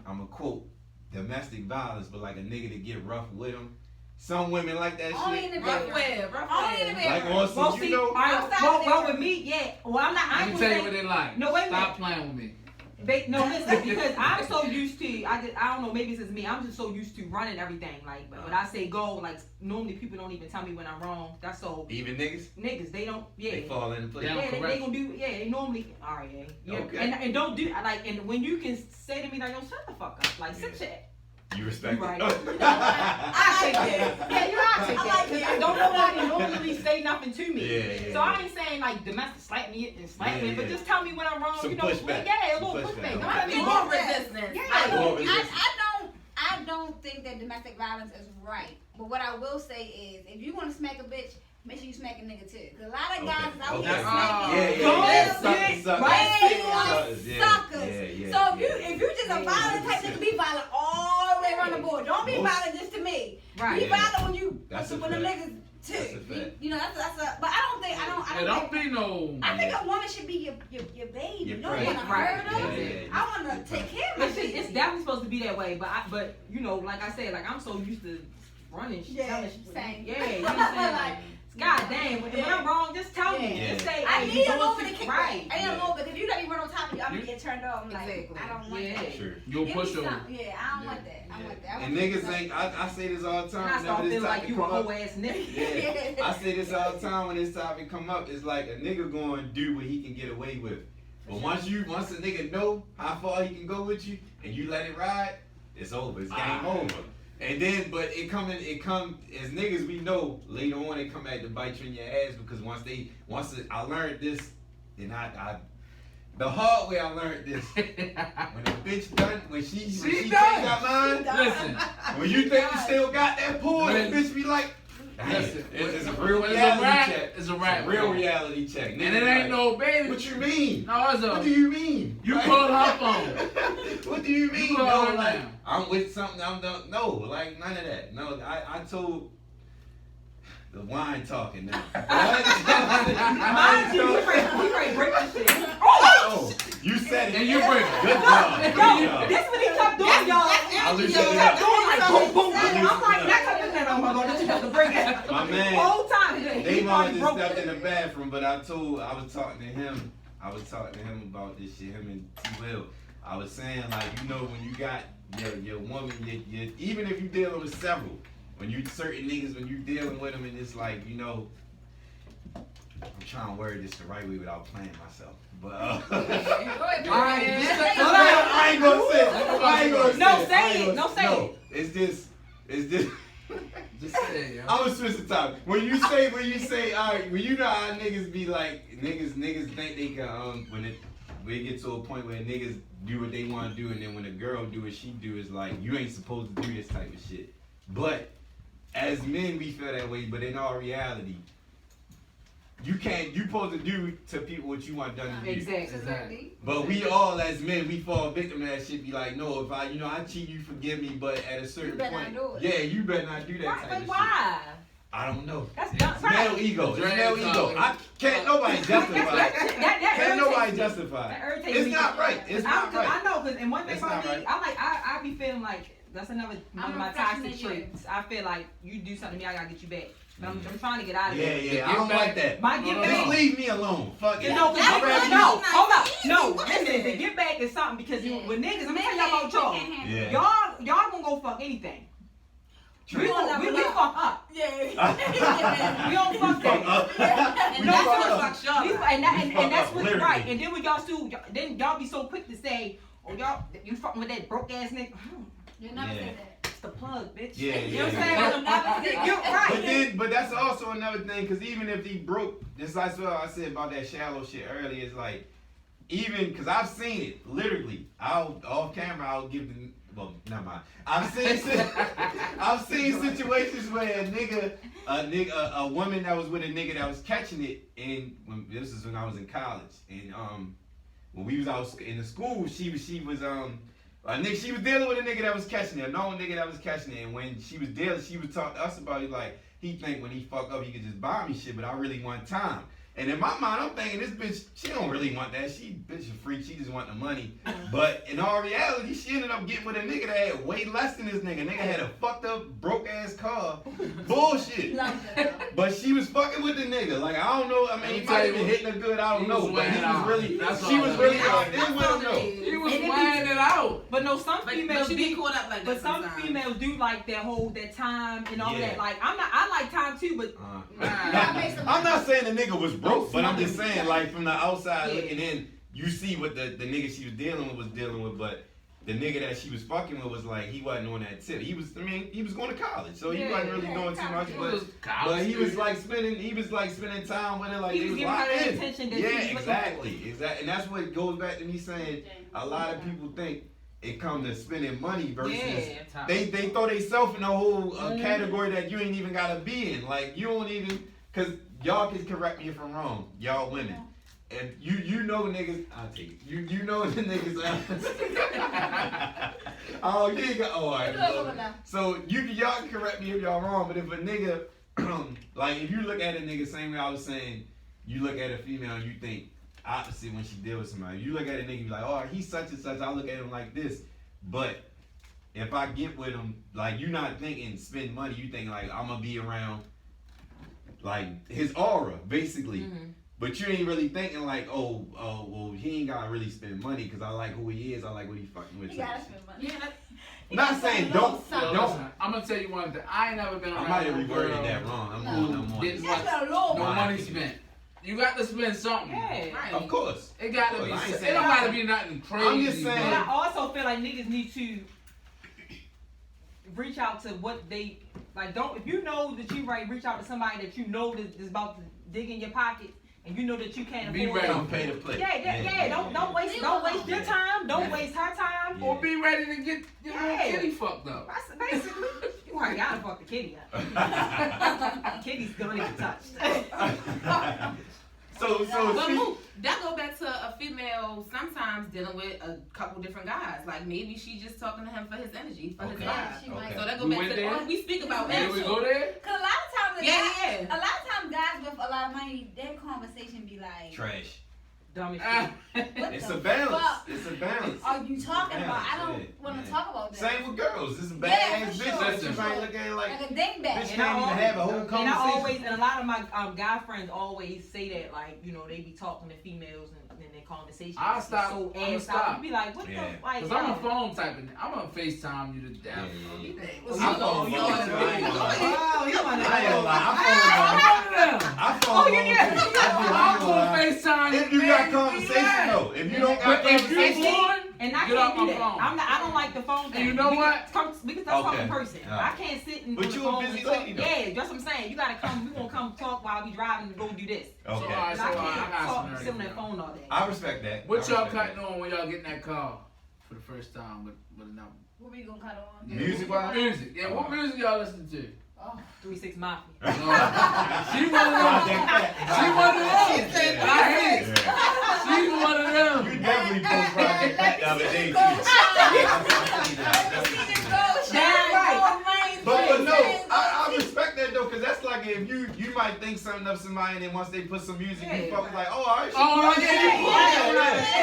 I'm gonna quote domestic violence, but like a nigga to get rough with them. Some women like that only shit. in the Rough bedroom. web, rough Only in the web. Like bedroom. on some, Well, you see, know. outside well, the well, bedroom. with me, yeah. Well, I'm not. I Let ain't me gonna tell you say. what they like. No, wait a Stop minute. playing with me. No, listen, because I'm so used to, I don't know, maybe it's just me. I'm just so used to running everything. Like, when I say go, like, normally people don't even tell me when I'm wrong. That's so. Even niggas, Niggas, they don't, yeah. they fall into place. Yeah. Yeah, correct. they gonna do, yeah, they normally, alright, yeah. Okay. And don't do, like, and when you can say to me, like, yo, shut the fuck up. Like, sit your You respect You right. it. I take that. Yeah, you I take I that. like 'Cause it. don't nobody normally say nothing to me. Yeah. So I ain't saying like domestic slap me and slap me, Yeah, but yeah. just tell me when I'm wrong. Some you know, pushback. yeah, a Some little pushback. pushback. Okay. Know what I mean? More resistance. Yeah, More resistance. I don't think that domestic violence is right. But what I will say is, if you want to smack a bitch, make sure you smack a nigga too. Cause a lot of guys is out Okay. here Okay. smacking. Yeah. Don't They get want Yeah. suckers. Yeah. So if you just a violent type nigga, be violent all the way around the board. Don't be Most- violent just to me. Right. Be Yeah. violent when you That's a when the fact. niggas too. That's a fact. You know that's a. But I don't think I Yeah, don't don't think. be no. I think a woman should be your baby. Your You don't want to friend. hurt her. Yeah, yeah, yeah. I want to take care of my It's, baby. it's definitely supposed to be that way, but you know, like I said, like I'm so used to running, Yeah, telling same. yeah, you know what I'm saying? Like, God damn, when I'm wrong, just tell me. Yeah. Just say, I hey, need you a doing little bit shit of kickback. right. I need a little bit. If you let me run on top of you, I'm gonna You- get turned off. I'm like, Exactly. I don't want Yeah. that. Sure. You'll Give me push her. some. Yeah, I don't want that. I want that. I And want niggas that. ain't. I say this all the And I time. start Whenever this feeling like topic you a come up. whole ass nigga. Yeah. I say this all the time when this topic come up. It's like a nigga going to do what he can get away with. But once a nigga know how far he can go with you and you let it ride, it's over. It's game over. And then, but it come as niggas we know later on it come back to bite you in your ass because I learned this and the hard way I learned this when a bitch done when she She changed done. her mind. Listen, When you think you still got that pull, that When- bitch be like, listen. it's a real It's a reality rap. check. It's a rap. real reality check. And it ain't no baby. What you mean? No, it's What a. do you mean? You Like- called her phone. What do you mean? call No, her like now. I'm with something. No, like none of that. No, I told the wine talking now. Mind you, we ready to break this shit. Oh, you said it. And you break it. Good job. Good Yo, job. this what he kept doing, y'all. I loosened He it kept up. doing like boom, boom, boom. I loosened I'm like, it that kept doing, oh my god, this is supposed to break it. My man. The whole time. They He mama already just broke stepped it. in the bathroom, but I was talking to him. I was talking to him about this shit. Him and T. Will. I was saying like, you know, when you got your woman, your even if you dealing with several, when you certain niggas, when you dealing with them, and it's like, you know, I'm trying to word this the right way without playing myself, but Alright, I ain't gonna say it. I ain't gonna say No, it. say I ain't it. gonna- No, say no, It's just. Just say it, yo. I'm gonna switch the topic. When you say, all right, when you know how niggas be like, niggas think they can, when it get to a point where niggas do what they want to do, and then when a girl do what she do, it's like, you ain't supposed to do this type of shit. But, as men, we feel that way, but in all reality, you supposed to do to people what you want done to you. Exactly. But we all, as men, we fall victim to that shit. Be like, no, if I cheat, you forgive me. But at a certain better point, not do it. yeah, you better not do that Why? type Like, of why? I don't know. That's It's dumb, male right. ego. It's Dread male ego. talking. I can't nobody justify it. That Can't nobody irritates me. justify That it. irritates It's me. not right. It's not right. I know, and one thing It's about not me, right. I be feeling like that's one of my toxic traits. I feel like you do something to me, I gotta get you back. But I'm trying to get out of there. Yeah, I don't like that. My get Just back. leave me alone. Fuck it. No, I'd rather you- no, hold up. No, listen, the get back is something because with niggas, let me tell y'all about y'all. Yeah. Y'all gonna go fuck anything. We fuck up. Yeah. We don't fuck that. And We that's fuck what up. fucks y'all. And that's what Literally. right. And then when y'all still, then y'all be so quick to say, "Oh, y'all, you fucking with that broke ass nigga." You never Yeah. said that. It's the plug, bitch. Yeah, You know what I'm yeah. saying? You're right. But that's also another thing, because even if he broke, just like what I said about that shallow shit earlier, it's like, even, because I've seen it, literally, off camera, I'll give the, well, never mind. I've seen situations where a woman that was with a nigga that was catching it, and this is when I was in college, and when we was out in the school, she was she was dealing with a nigga that was catching it, a known nigga that was catching it, and when she was dealing, she would talk to us about it like, he think when he fuck up, he could just buy me shit, but I really want time. And in my mind, I'm thinking, this bitch, she don't really want that. Bitch a freak, she just want the money. But in all reality, she ended up getting with a nigga that had way less than this nigga. Nigga had a fucked up, broke ass car. Bullshit. But she was fucking with the nigga. Like, I don't know, I mean, he might have been hitting her good, I don't know. But he was really, she was really out there with him though. He was weighing it out. But no, some females But you be get caught up like that. But some sometimes. females do like that time and all Yeah. that. Like I like time too, but I'm not saying the nigga was broke, but I'm just saying, like, from the outside Yeah. looking in, you see what the nigga she was dealing with, but the nigga that she was fucking with was like, he wasn't on that tip. He was going to college, so he wasn't really doing too much, but he was spending time with her, like, he they was was giving her locked the in. attention that Yeah, she was looking exactly. And that's what goes back to me saying, a lot of people think it comes to spending money versus they throw themselves in a whole category that you ain't even gotta be in. Like, you don't even, cause y'all can correct me if I'm wrong, y'all women. And you know niggas, I'll take it. You know the niggas. Oh, you ain't got. Oh, all right. So y'all can correct me if y'all wrong, but if a nigga, like, if you look at a nigga, same way I was saying, you look at a female and you think opposite when she deal with somebody. You look at a nigga, you be like, oh, he's such and such. I look at him like this, but if I get with him, like, you not thinking spend money. You think like I'm gonna be around, like, his aura, basically. Mm-hmm. But you ain't really thinking like, oh, well, he ain't gotta really spend money because I like who he is. I like what he fucking with. You gotta spend money. Yeah, not saying don't. I'm gonna tell you one thing. I ain't never been around. I might have no reworded girl that wrong. I'm on. Didn't That's want a low no one. money spent. You got to spend something. Yeah. right. Of course. It got to be. I ain't It saying don't that. got to be nothing crazy. I'm just saying. But I also feel like niggas need to reach out to what they like. Don't if you know that you right, reach out to somebody that you know that is about to dig in your pocket, and you know that you can't Be afford. ready. Don't pay to play. Yeah. Don't waste your time. Don't waste her time. Or be ready to get your little Yeah. kitty fucked up. That's basically, you already gotta fuck the kitty up. Kitty's gonna get touched. So But speak- Mook, that go back to a female sometimes dealing with a couple different guys. Like, maybe she just talking to him for his energy, for his Okay. vibe. She might. So that go We back went to there? we speak about Did that. we go there? Cause a lot of times, Yeah. a lot of times guys with a lot of money, their conversation be like, trash. Dumb as Ah. shit. what It's the a balance. fuck It's a balance. are you talking about? I Yeah. don't want to Yeah. talk about that. Same with girls. This is Yeah, bad ass for bitch. sure, That for you sure. might look at it like, Like a dingbat. bitch can't even have a whole And I conversation. always, and a lot of my guy friends always say that, like, you know, they be talking to females and their conversation. I'll stop. So I'ma ass stop. out. You be like, what Yeah. the like? Cause I'm a phone type of. I'm gonna FaceTime you to death. I'm I'm phone. you I on ain't it. gonna lie. Oh, you want I ain't gonna lie. I phone. Oh, you did. I'm gonna FaceTime you. If you got conversation though, if you don't got But if you conversation, born, And I get off can't do my that. phone. I don't like the phone thing. And you know we what? We can start talking Okay. in person. Yeah. I can't sit and But on the you a phone busy and talk. lady, though. Yeah, that's what I'm saying. You gotta come. We gonna come talk while we driving and go do this. okay. So, alright, But I I can't got talk, some sit on that nerve. phone all day. I respect that. What I y'all respect cutting on when y'all get in that car for the first time with another? What we gonna cut on? Yeah. Music-wise? Music. Yeah, what music y'all listen to? Oh. 3-6 Mafia. No. She one of them. She one of them. I hate it. She's one of them. You definitely post Project Pat the other day too. Damn But no, I respect that though, cause that's like like it if you might think something of somebody and then once they put some music, you fuck like, oh, all right.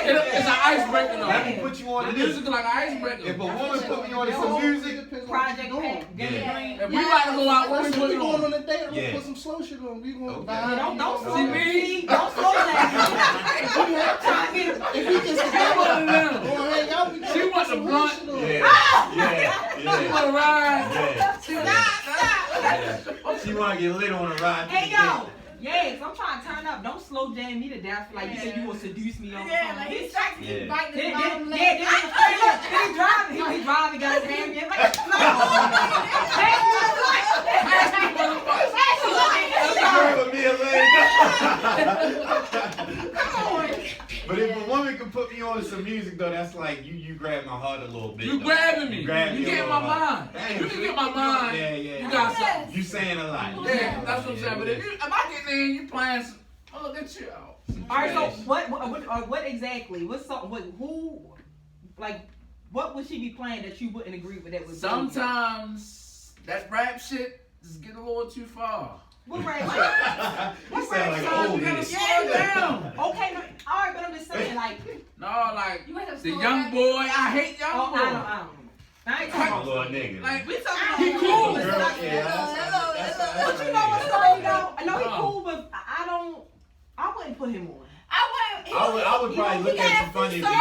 It's an icebreaker though. Let me put you on The this. music is like an icebreaker. If a woman put me on some music, Project Pat. If we about to go out, what we put We going on? on a date, I'm gonna put some slow shit on. We gonna Don't slow See me? Don't slow that. If we just Come on now. hang out, we She wants a blunt. yeah. She want to ride. She want to get lit on a ride. Hey yo, yes, I'm trying to turn up. Don't slow jam me to death like you said you will seduce me on Yeah, like he's trying to keep biting his bottom leg. Then he driving. He driving, got his hand in. Like, But if a woman can put me on some music though, that's like you grab my heart a little bit. You though. grabbing me. You get my mind. Damn, You can get my mind. Yeah. You got something. You saying a lot. Yeah, that's what I'm saying. But if I get in, you playing some, oh, look at you. all right, so what exactly? What's something? What would she be playing that you wouldn't agree with? That was Sometimes that rap shit is getting a little too far. what rap shit? You sound like an old You gotta nigga. slow down. Okay, no, all right, but I'm just saying, like, No, like You ain't have the slow young down. boy. I hate young oh, boy. I don't. I ain't talking My about. little nigga. Like We talking about he cool. Girl, Hello. But you know what's funny though? I know he cool, but I wouldn't put him on. I would probably look at you funny if you did. I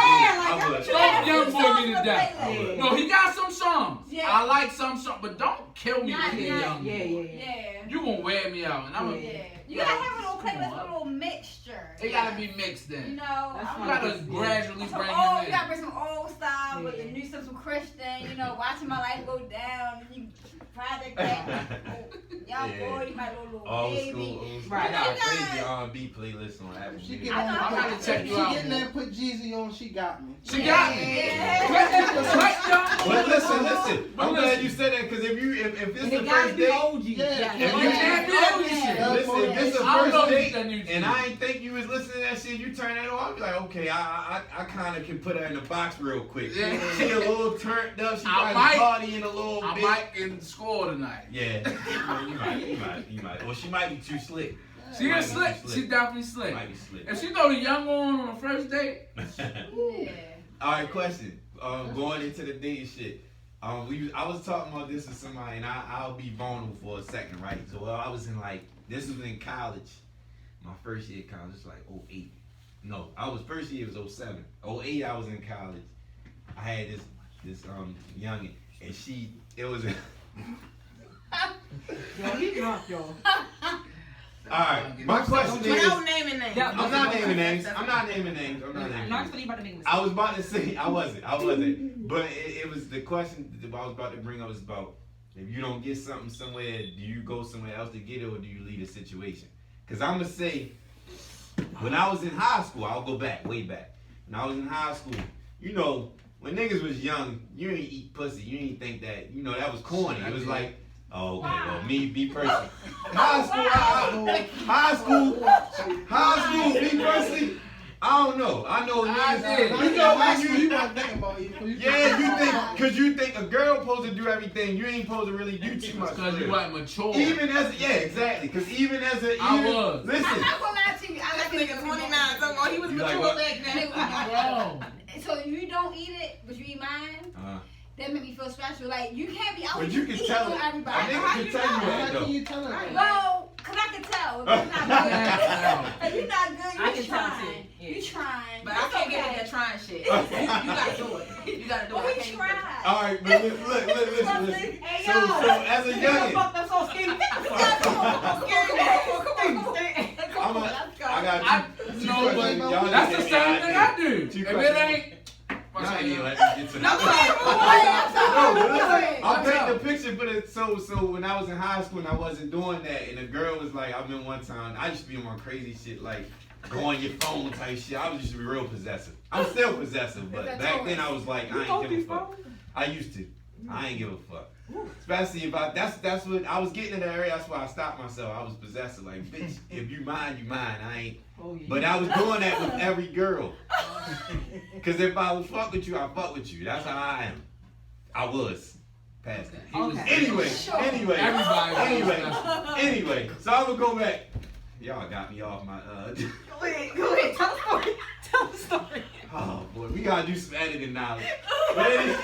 would. Don't young boy me to death. Yeah. No, he got some songs. Yeah. I like some songs, but don't kill me Not- with the not- young boy. Yeah. You gonna wear me out, and I'm Yeah. gonna. You gotta have a little playlist, a little mixture. It gotta be mixed You then. know, That's I'm You fine. gotta gradually some bring old, him you gotta in. bring some old style with the Yeah. new stuff, some Christian, you know, watching my life go down, and you project that, young Yeah. boy, you might go little Old baby. school. Right. I got a crazy R&B playlist on Apple She Music. get I know, on, I gotta check she you out, getting man. there, put Jeezy on. She got me. She got me. Yeah. But listen. But I'm glad listen. you said that because if this And the it gotta first be date, OG. Yeah. if You you can't be that new shit. listen, if this the I don't know first if date, that new and I ain't think you was listening to that shit, you turn that on, I'll be like, okay, I kind of can put her in the box real quick. Yeah. She a little turned up, she I probably might- partying a little I bit. might get score tonight. Yeah, you might. Or she might be too slick. She Might is be slick. too She definitely slick. Might be slick. If she throw the young on the first date, Yeah. All right, question. Going into the dating shit. I was talking about this with somebody, and I'll be vulnerable for a second, right? So I was in this was in college. My first year of college was like 08. No, first year was 07. 08 I was in college. I had this youngin, and it was Yo, he drunk, y'all. Alright, my question is Without naming names. Yeah, I'm not naming names. That's- I'm not naming names. No, it's funny about the nigga. I was about to say I wasn't, but it was the question that I was about to bring up was about if you don't get something somewhere, do you go somewhere else to get it or do you leave the situation? Because I'm gonna say, when I was in high school, I'll go way back. When I was in high school, you know, when niggas was young, you ain't eat pussy. You ain't think that, you know, that was corny. It was like, oh, okay, well, me personally. High school, me personally, I don't know. I know niggas. did. You know when You weren't thinking about it. yeah, you think a girl supposed to do everything, you ain't supposed to really do too much. because you weren't mature. Even as exactly, because even as a I was. I'm listen, not gonna lie to you. I That like nigga 29 talking about he was You like mature what? back then. Bro. So you don't eat it, but you eat mine. That make me feel special. Like you can't be out but you can eating tell with a everybody. nigga How can you tell you know? that How though. can you tell her that? Well, cause I can tell. If you're not good, if you're not good, I you can tell trying. too. Yeah. You trying. But I can't get that trying shit. You gotta do it. You gotta do it. But I we can't even- tried. All right, but listen. Hey, So yo. as a youngin, Fuck, I'm so skinny. I got two No, but questions. Y'all that's the just same gave me thing an I do. Two If questions. it ain't, Y'all ain't even let me get to No, I'll paint the picture, but it's so when I was in high school and I wasn't doing that, and a girl was like, I remember one time, I used to be on my crazy shit, like go on your phone type shit. I was used to be real possessive. I'm still possessive, but back then I was like, I ain't give a fuck. I used to. I ain't give a fuck. Especially if that's what I was getting in the area. That's why I stopped myself. I was possessive. Like, bitch, if you mine, you mine. I ain't. Oh, yeah. But I was doing that with every girl. Cause if I would fuck with you, I fuck with you. That's how I am. I was. Past that. he was. Okay. Anyway. Everybody was Anyway. anyway, so I'm gonna go back. Y'all got me off my Go ahead, tell the story. Oh boy, we gotta do some editing knowledge. But anyway,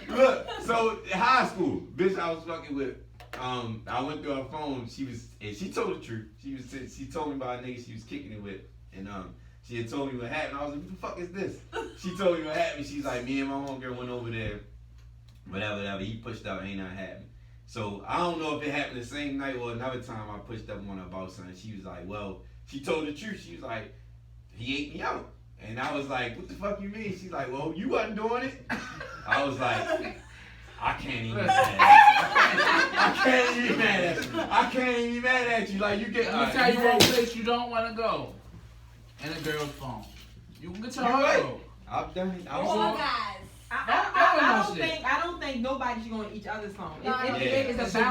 look, so in high school, bitch, I was fucking with. I went through her phone. She told the truth. She told me about a nigga she was kicking it with, and she had told me what happened. I was like, what the fuck is this? She told me what happened. She's like, me and my homegirl went over there, whatever. He pushed out, ain't nothing happened. So I don't know if it happened the same night or another time I pushed up on her about something. She was like, well, she told the truth. She was like, he ate me out. And I was like, what the fuck you mean? She's like, well, you wasn't doing it. I was like, I can't even be mad at you. I can't even be mad at you. I can't even be mad at you. Like, you get. Let me tell you one place you don't want to go. In a girl's phone. You can get your right. own. I've done it. All guys. I don't think nobody's going to each other's phone. It's a boundary. It's a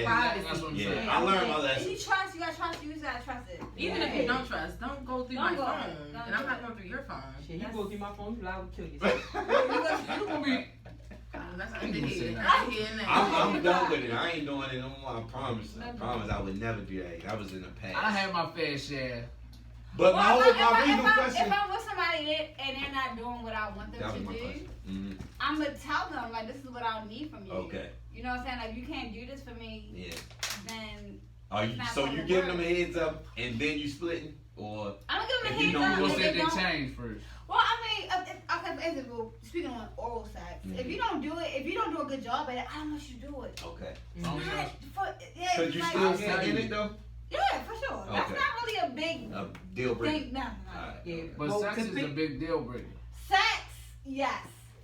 privacy. That's what I'm Yeah, saying. I learned my If lesson. you trust, you gotta trust. You just gotta trust it. Even if you don't trust, don't go through my Don't go. phone. Don't And I'm do not it. going through your phone. Shit, you go through my phone, you liable to kill yourself. You gonna be. That's I ain't gonna say here. that. Right here and there. I'm done with it. I ain't doing it no more. I promise. I would never do that. That was in the past. I had my fair share. But my real question. If I'm with somebody and they're not doing what I want That them was to my do, question. Mm-hmm. I'm gonna tell them like this is what I need from you. Okay. You know what I'm saying? Like if you can't do this for me, Yeah. then Are you? So you giving them a heads up and then you splitting, or? I'm gonna give them If a you heads don't up. We'll if say they they don't- change first. Well, I mean, okay, example, speaking on oral sex, if you don't do it, if you don't do a good job at it, I don't want you to do it. Okay. It's Oh, not for, yeah, Cause it's you like, still studying it though? yeah, for sure. That's Okay. not really a big A deal breaker. thing. No. Alright. Yeah, But well, sex is a big deal breaker. Sex, yes.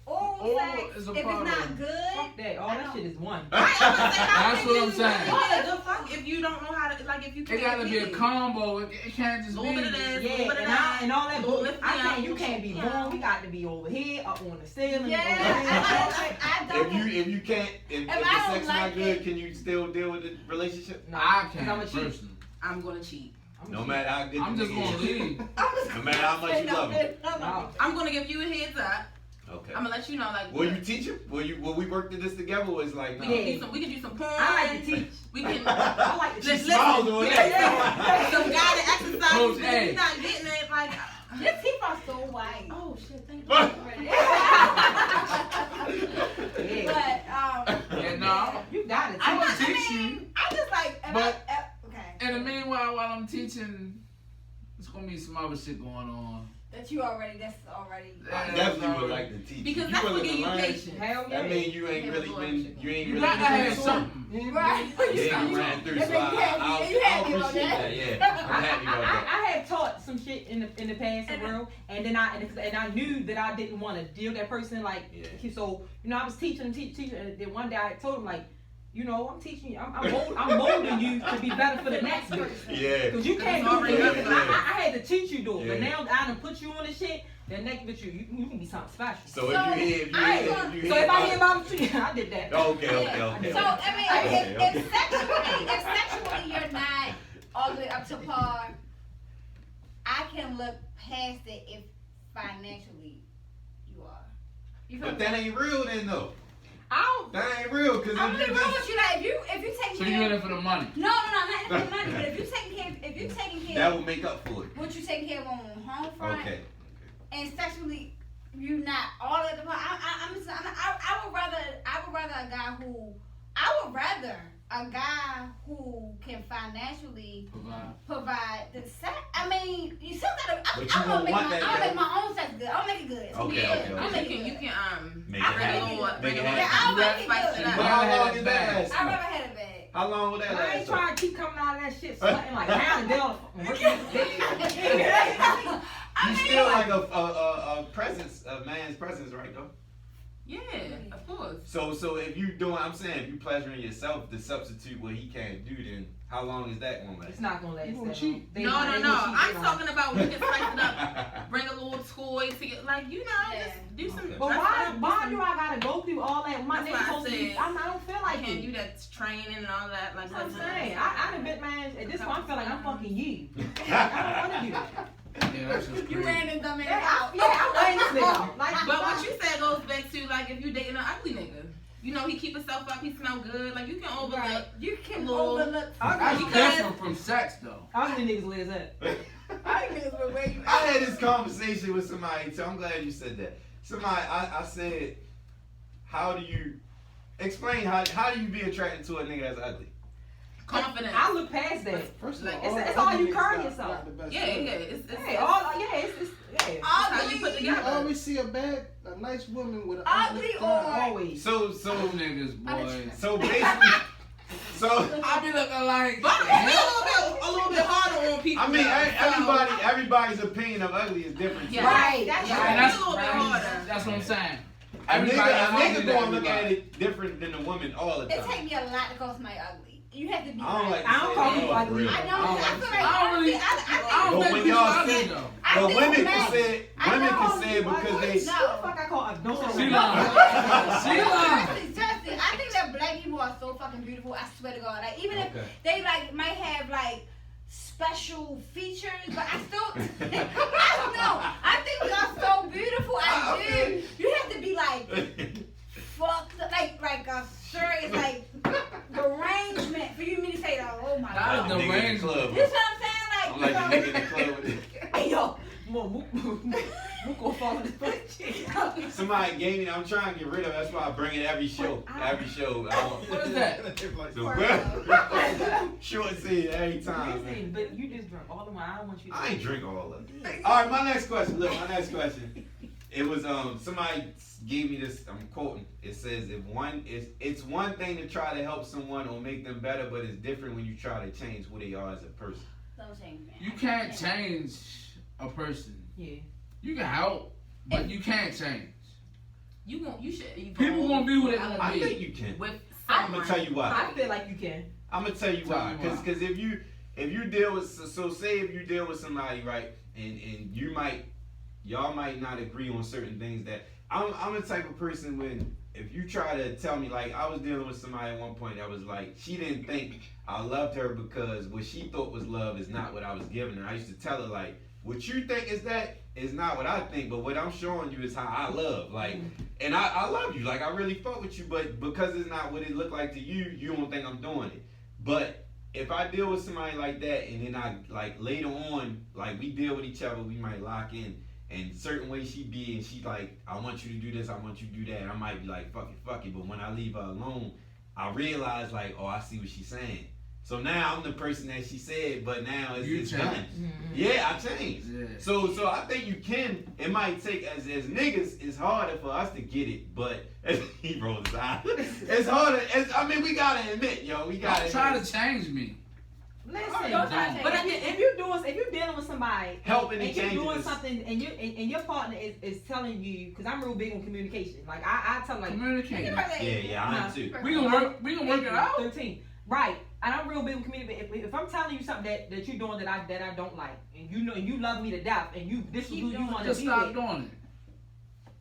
Oral Oral sex, is a if it's part of not it. good, Fuck that. All that shit is one. That's what I'm saying. What the fuck if you don't know how to, like, if you can't It gotta be a get it? combo. It can't just A be. little bit of this, a Yeah, little bit of and, that. and all that Little bull. lift I me can't. up. You can't be Yeah. born. We got to be over here, up on the ceiling. yeah, I If don't. you can't, if I the don't sex like not good, it- can you still deal with the relationship? No, I 'cause can't I'm a cheat. personally. I'm gonna cheat. No matter how good I'm the just nigga gonna is. leave. No matter how much you love him. No. I'm gonna give you a heads up. Okay. I'm gonna let you know, like, Will you teach him? Will we work through this together? Or it's like, we no. can do some, we can do some porn. I like to teach. We can. I like to Listen, teach. Smiles doing that. some guided exercises. Coach But if A. you're not getting it, like, Your teeth are so white. oh shit, thank you. But And no. You got it. I'm gonna I teach mean, you. I just like. But- Okay. In the meanwhile, while I'm teaching, there's gonna be some other shit going on. That you already. That's already. I definitely would like to teach. Because you that's what willing give to you learn? patience. Hell yeah. That means you ain't Yeah, really Lord. been. You ain't You really gotta been have through it. something. Right. You ain't ran through, so You happy I'll about appreciate that? that. Yeah, I'm happy about that. I have taught some shit in the past world, and then I knew that I didn't want to deal with that person like. Yeah. So I was teaching, and then one day I told him like, I'm teaching you, I'm molding you to be better for the next person. Yeah. Cause you can't It's do already it. up there. I had to teach you though, but Yeah. now I done put you on this shit. The next bitch, you can be something special. So if you hear, So if I hear about it, I did that. Okay. So I mean, Okay. if sexually you're not all the way up to par, I can look past it if financially you are. You feel But me? that ain't real then though. I don't. That ain't real because I'm if really you real just with you. Like if you taking So care. you're in it for the money. No, not in it for the money. But if you taking care, that will make up for it. what you taking care of on home front, Okay. and sexually you not all at the point. I would rather a guy who can financially provide the sex. I mean, you still gotta. But you I'm gonna won't make want my, that, I'll though. make my own sex good. I'll make it good. Okay, Yeah, okay, I'll okay. make it You good. can Make it I bring a happen. little, Make bring it a happen. Yeah, I'll little make it spice good. it But up. how Rather long have did it that bad. last? I'd rather have a bag. How long would that I ain't last? trying to keep coming out of that shit sweating like down You still like a presence, a man's presence, right though? Yeah, of course. So if you doing, I'm saying, if you pleasuring yourself to substitute what he can't do, then how long is that gonna last? It's not gonna last that long. No. I'm talking about we can spice it up. Bring a little toy to get, like, you know, Yeah. just do some. Okay. But dress why up, do I gotta go through all that? My That's nigga why I supposed to be. said I don't feel I like can't it. do that training and all that. Like, That's what I'm sometimes. saying. I done bit man. At this point, I feel like I'm fucking you. I don't want to do that. Yeah, that's just You crazy. ran and dumb it Yeah, out. I'm laying this nigga out. Like, But what you said goes back to, like, if you dating an ugly nigga, you know, he keep himself up, he smell good. Like, you can overlook. Right. You can Little- overlook. That's Because- different from sex, though. Ugly niggas live that. I think it's where you I had this conversation with somebody too. I'm glad you said that. Somebody, I said, how do you explain how do you be attracted to a nigga that's ugly? Confidence. I look past that. First of Like, all, it's all all you niggas carry got yourself. the best Yeah, feeling. it's Hey, all it's yeah. how you put Ugly. You together. always see a nice woman with an Ugly or- Always. So Some niggas, boy. basically, so I be looking like. But be a little bit harder on people. I mean, so- everybody's opinion of ugly is different. Yeah. Right, that's Yeah, right. that's a little bit right. harder. That's what I'm saying. A nigga ugly gonna look everybody. at it different than a woman all the It time. take me a lot to call somebody ugly. You have to be. I don't like to I don't say call that, people ugly. for real. I know. I I feel like I don't really- I I don't But think when people y'all ugly, say- though. I But think women men- can say I women know can say it who because ugly. they. No. Who the fuck I call a don't She know. lying. She lying. Seriously, I think that black people are so fucking beautiful. I swear to God. Like, even if Okay. they like might have like special features, but I still I don't know. I think we are so beautiful. I do. You have to be like fucked up, like a serious like derangement for you to say that. Oh my That God. is Nigga in the club. This what I'm saying? I'm like the nigga in the club with Hey yo, Muko fall in the butt. somebody gave me. I'm trying to get rid of it. That's why I bring it every show. Every show. What is that? The short scene every time. Man. Listen, but you just drunk all the wine. I don't want you to. I ain't drink all of it. All right, my next question. Look, my next question. It was somebody gave me this. I'm quoting. It says it's one thing to try to help someone or make them better, but it's different when you try to change who they are as a person. Don't change me. You can't change a person. Yeah. You can help, but you can't change. You should evolve. People gonna be who they gonna I be. think you can. With I'm someone. gonna tell you why. I feel like you can. I'm gonna tell you why. Tell me why. Because if you deal with so say if you deal with somebody right, and y'all might not agree on certain things that I'm the type of person when if you try to tell me like I was dealing with somebody at one point that was like she didn't think I loved her because what she thought was love is not what I was giving her. I used to tell her like what you think is that is not what I think, but what I'm showing you is how I love. Like, and I love you. Like I really fuck with you, but because it's not what it looked like to you, you don't think I'm doing it. But if I deal with somebody like that and then I like later on, like we deal with each other, we might lock in. And certain ways she be and she like, I want you to do this, I want you to do that. I might be like, fuck it. But when I leave her alone, I realize like, oh, I see what she's saying. So now I'm the person that she said, but now it's done. Mm-hmm. Yeah, I changed. Yeah. So I think you can. It might take as niggas. It's harder for us to get it, but he rolls his eyes. It's harder. I mean, we gotta admit, yo, we gotta. Don't try to change me. Listen, Don't try to change but me. if you're dealing with somebody Helping and and you're changing doing this. something and your partner is telling you, because I'm real big on communication. Like I tell like Communicate. Yeah, I am too. We can work it out. 13. Right. And I'm real big on communication. If I'm telling you something that you're doing that I don't like, and you know and you love me to death, and this is who you want to Just be stop with. doing it.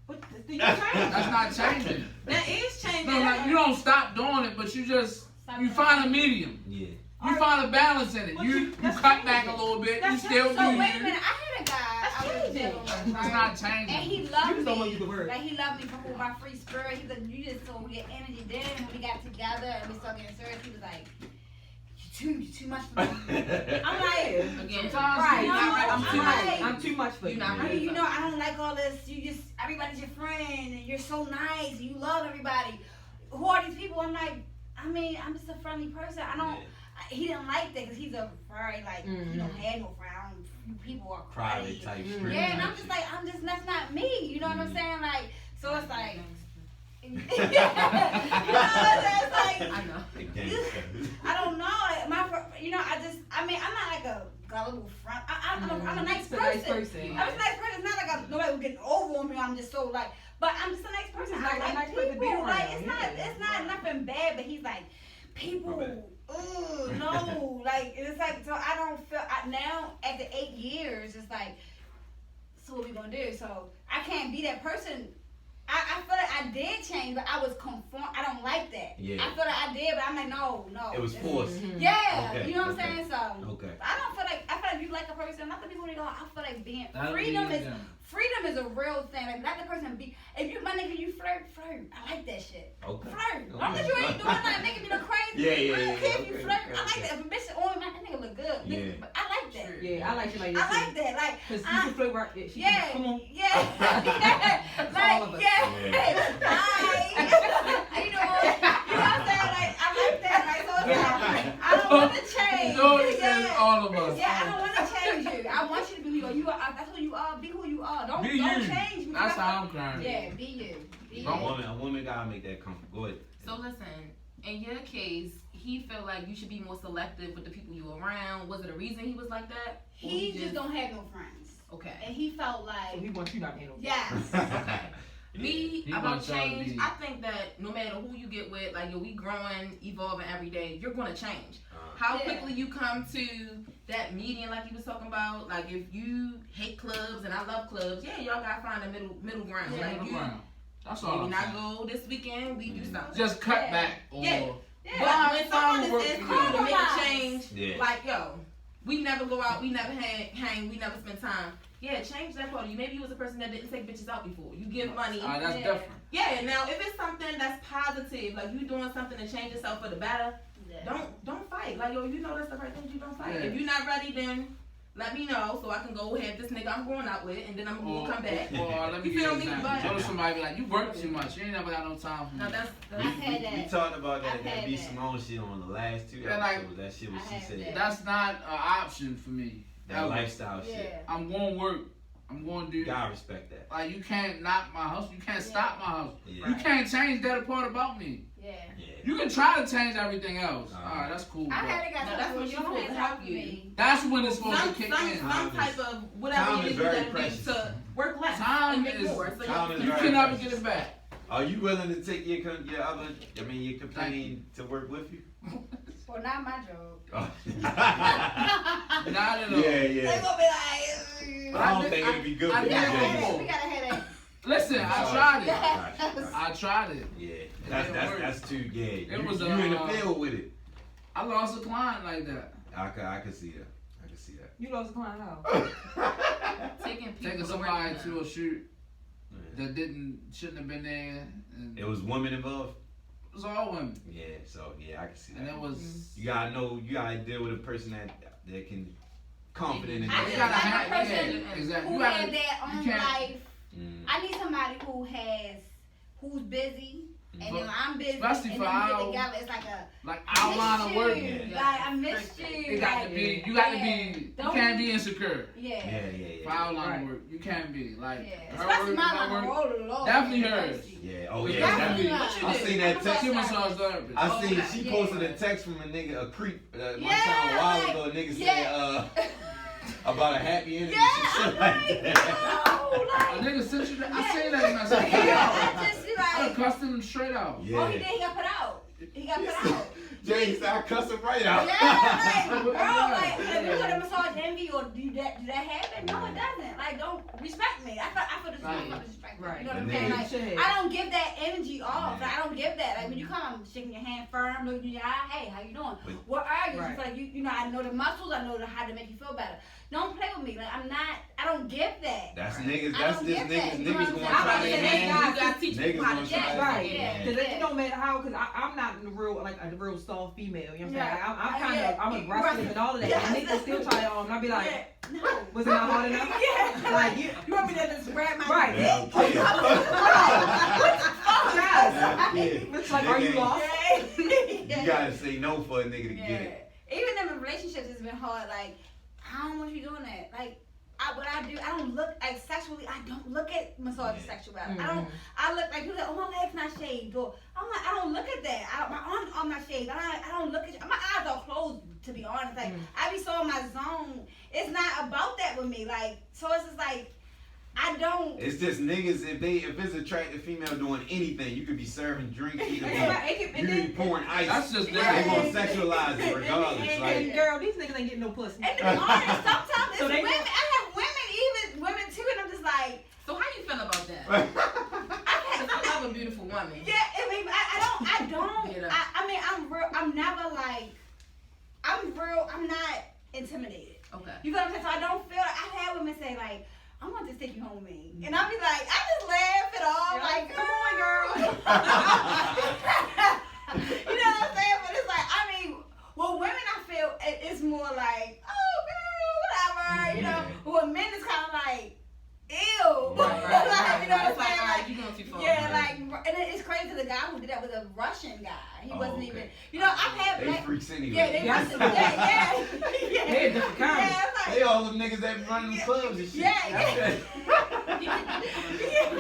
But you change. That's not changing. That is changing. No, like, you don't stop doing it, but you find a medium. Yeah. You find a balance in it. But You that's cut back a changing. little bit. That's You still do So you. wait a minute, I had a guy I was changing. dealing with, That's right? not And changing. he You loved just don't want to me. use the word. Like he loved me for my free spirit. He was like, you just so get energy. Then when we got together and we started getting serious, he was like, you too much for me. I'm like, Again, Sometimes Right. you No, right. I'm too right. much. I'm too much for you. You're not I mean, you know, I don't like all this. You just everybody's your friend and you're so nice. And you love everybody. Who are these people? I'm like, I mean, I'm just a friendly person. I don't. He didn't like that because he's a very like he don't have no friend. People are Private crazy. type Mm. street. Yeah, and I'm just like, that's not me. You know what I'm saying? Like, so it's like, you know what I'm saying? It's like, I know. I don't know. Like, you know, I'm not like a gullible friend. I'm a nice Just a person. nice person. I'm a nice person. It's not like nobody will get over on me. I'm just so like, but I'm just a nice person. Just I like a nice like person to be people. Like, around, it's not nothing bad. But he's like, people. No, like it's like so. I don't feel now after 8 years. It's like, so what we gonna do? So I can't be that person. I feel like I did change, but I was conform. I don't like that. Yeah. I feel like I did, but I'm like, no. It was It's- forced. Yeah, Okay, you know what okay. I'm saying? So Okay. I don't feel like if you like a person, not the people who go. I feel like being That'll freedom be is them. freedom is a real thing. Like let the person be. If you my nigga, you flirt. I like that shit. Okay. Flirt. Long as you ain't doing nothing making me look crazy. Yeah. I don't care if you Okay, flirt. okay, I like okay. that. If a bitch on my that nigga look good. Yeah. But I like that. Yeah, I like you like I that. like that. Like Because you can flirt right there. yeah, Come on. yeah. all of Like us. yeah. Hi. You know what I'm saying? Like I like that. Like so it's like I don't want to change. No, it says all of us. Yeah, I don't want to change you. I want you to be who you are. That's who you are. Be who you are. Don't Be you. change me. That's how I'm crying. Yeah, be you. Be you. A woman gotta make that comfortable. Go ahead. So listen, in your case, he felt like you should be more selective with the people you around. Was it a reason he was like that? Or He just don't have no friends. Okay. And he felt So like he wants you not to handle. yes. Okay. Me, He about wants y'all to change, be- I think that no matter who you get with, like, yo, we growing, evolving every day, you're going to change. How Yeah. quickly you come to that median, like you was talking about, like, if you hate clubs and I love clubs, yeah, y'all got to find a middle ground. Yeah. Like, Middle you, ground. That's all maybe I'm not saying. go this weekend, we do something. Just cut Yeah. back or Yeah. Yeah. But when someone Fine, is work cool to make a compromise. change, Yeah. like, yo, we never go out, we never hang, we never spend time. Yeah, change that part of you. Maybe you was a person that didn't take bitches out before. You give money. that's Yeah. different. Yeah, now if it's something that's positive, like you doing something to change yourself for the better, Yeah. don't fight. Like, yo, you know that's the right thing, you don't fight. Yeah. If you're not ready, then let me know so I can go have this nigga I'm going out with and then I'm gonna come back. Or let me You give you feel an me? example. But- Go to somebody be like, you work too much. You ain't never got no time for me. No, that's I've had We that. talked about that I've had B that. Simone shit on the last 2 Yeah, like- episodes. That shit what I she have said. that. That's not an option for me. That Ever. lifestyle shit. Yeah. I'm going to work. I'm going to do. You gotta respect that. Like, you can't knock my hustle. You can't Yeah. stop my hustle. Yeah. You can't change that part about me. Yeah. Yeah. You can try to change everything else. Uh-huh. All right, that's cool. I But had a guy No, that's who what you she's don't supposed have to to help help you. me. that's when it's supposed some to kick in. some type of whatever Time it is is you very gotta do precious. to work less Time and make is- more. So time is You very can never precious. get it back. Are you willing to take your your companion to work with you? Well, not my job. Oh. Not at all. Yeah, They yeah. gonna be like, I don't think it'd be good I for you, did- James. we got a headache. Listen, I Oh, tried it. Gotcha. I tried it. Yeah, didn't work. that's too gay. It You was, in the field with it. I lost a client like that. I could see that. I could see that. You lost a client how? taking people Taking to somebody work to a shoot Yeah. that shouldn't have been there. And It was women involved. it was all women. Yeah, so yeah, I can see that. And it was. You gotta deal with a person that can confident in I You just themselves. gotta like a have, person yeah, exactly. who You gotta, had their you own can't- life. Mm. I need somebody who's busy, and then I'm busy, Especially and for then we our- get together. It's like a like I our line miss of you. work. Yeah. Like I miss you. It got to like, be. You got to yeah. be. You Don't- can't be insecure. Yeah. Yeah. For our line Right. of work, you can't be like. Yeah. her Especially work, my my line of work. roll, Lord. Definitely hers. Yeah. Oh Yeah, yeah. definitely. Definitely. What I seen that text. She massage therapist. I seen Okay. she Yeah. posted a text from a nigga, a creep, one Yeah, time a while like, ago. A nigga yeah. said about a happy ending. Yeah, and some shit I'm like like, that. no, A like, nigga sent you that. I Yeah. seen that message. yeah, I just be I like, cussed him straight out. oh, he Yeah. did. He got put out. He got put out. James, I cuss him right out. Yeah, like, bro, like, if you go to massage envy or do that happen? No, it doesn't. Like, don't respect me. I feel disrespect. Right. You know what The I'm saying? nigga- Like, Should have. I don't give that energy off. Yeah. Like, I don't give that. Like when you come, I'm shaking your hand firm, looking in your eye. Hey, how you doing? But- What are you? Right. You feel like you know, I know the muscles. I know how to make you feel better. Don't play with me. Like I don't give that. That's Right. niggas. I That's don't just get that. niggas. You know Niggas what gonna I'm try saying? their I'm hand. You gotta teach Niggas people how to gonna change. try Right. their hand. Because it don't matter how, because I'm not the real, like a real soft female. You know what I'm saying? Yeah. I'm kind Yeah. of, I'm aggressive and all of that. Yeah. And niggas still try it on. And I'll be like, Yeah. No. was it not hard enough? Yeah. Like, You want me to just grab my Right. Yeah, dick? okay. Yes. Yeah. It's like, are you lost? You gotta say no for a nigga to get it. Even in relationships, it's been hard. Like, I don't want you doing that. Like, what I do, I don't look like sexually. I don't look at massage sexuality. I look like people. Like, oh, my leg's not shaved, or I'm like, I don't look at that. My arms are not shaved. I don't look at you. My eyes are closed. To be honest, like I be so in my zone. It's not about that with me. Like, so it's just like. I don't. It's just niggas. If it's attractive female doing anything, you could be serving drinks, you could be pouring ice. That's just They different. gonna sexualize it regardless. And- Like And girl, these niggas ain't getting no pussy. And to be honest, sometimes it's So they- women. I have women too, and I'm just like, So how you feel about that? I Because I love a beautiful woman. yeah. I mean, I don't. Yeah. I mean, I'm real. I'm never like. I'm real. I'm not intimidated. Okay. You feel what I'm saying? So I don't feel. I've had women say like, I want to take you home with me, and I'll be like, I just laugh it off, like, come on, girl. You know what I'm saying? But it's like, I mean, well, women, I feel it's more like, oh, girl, whatever, you know. But with men, it's kind of like, ew. Right. You know what I'm saying? Like, you going too far. Yeah, like, and it's crazy. The guy who did that was a Russian guy. He wasn't even, you know, I've had They black. freaks anyway. Yeah, they Russian. Yeah. They're different kind. Yeah, it's like, They all them niggas that be running the clubs and shit. Yeah.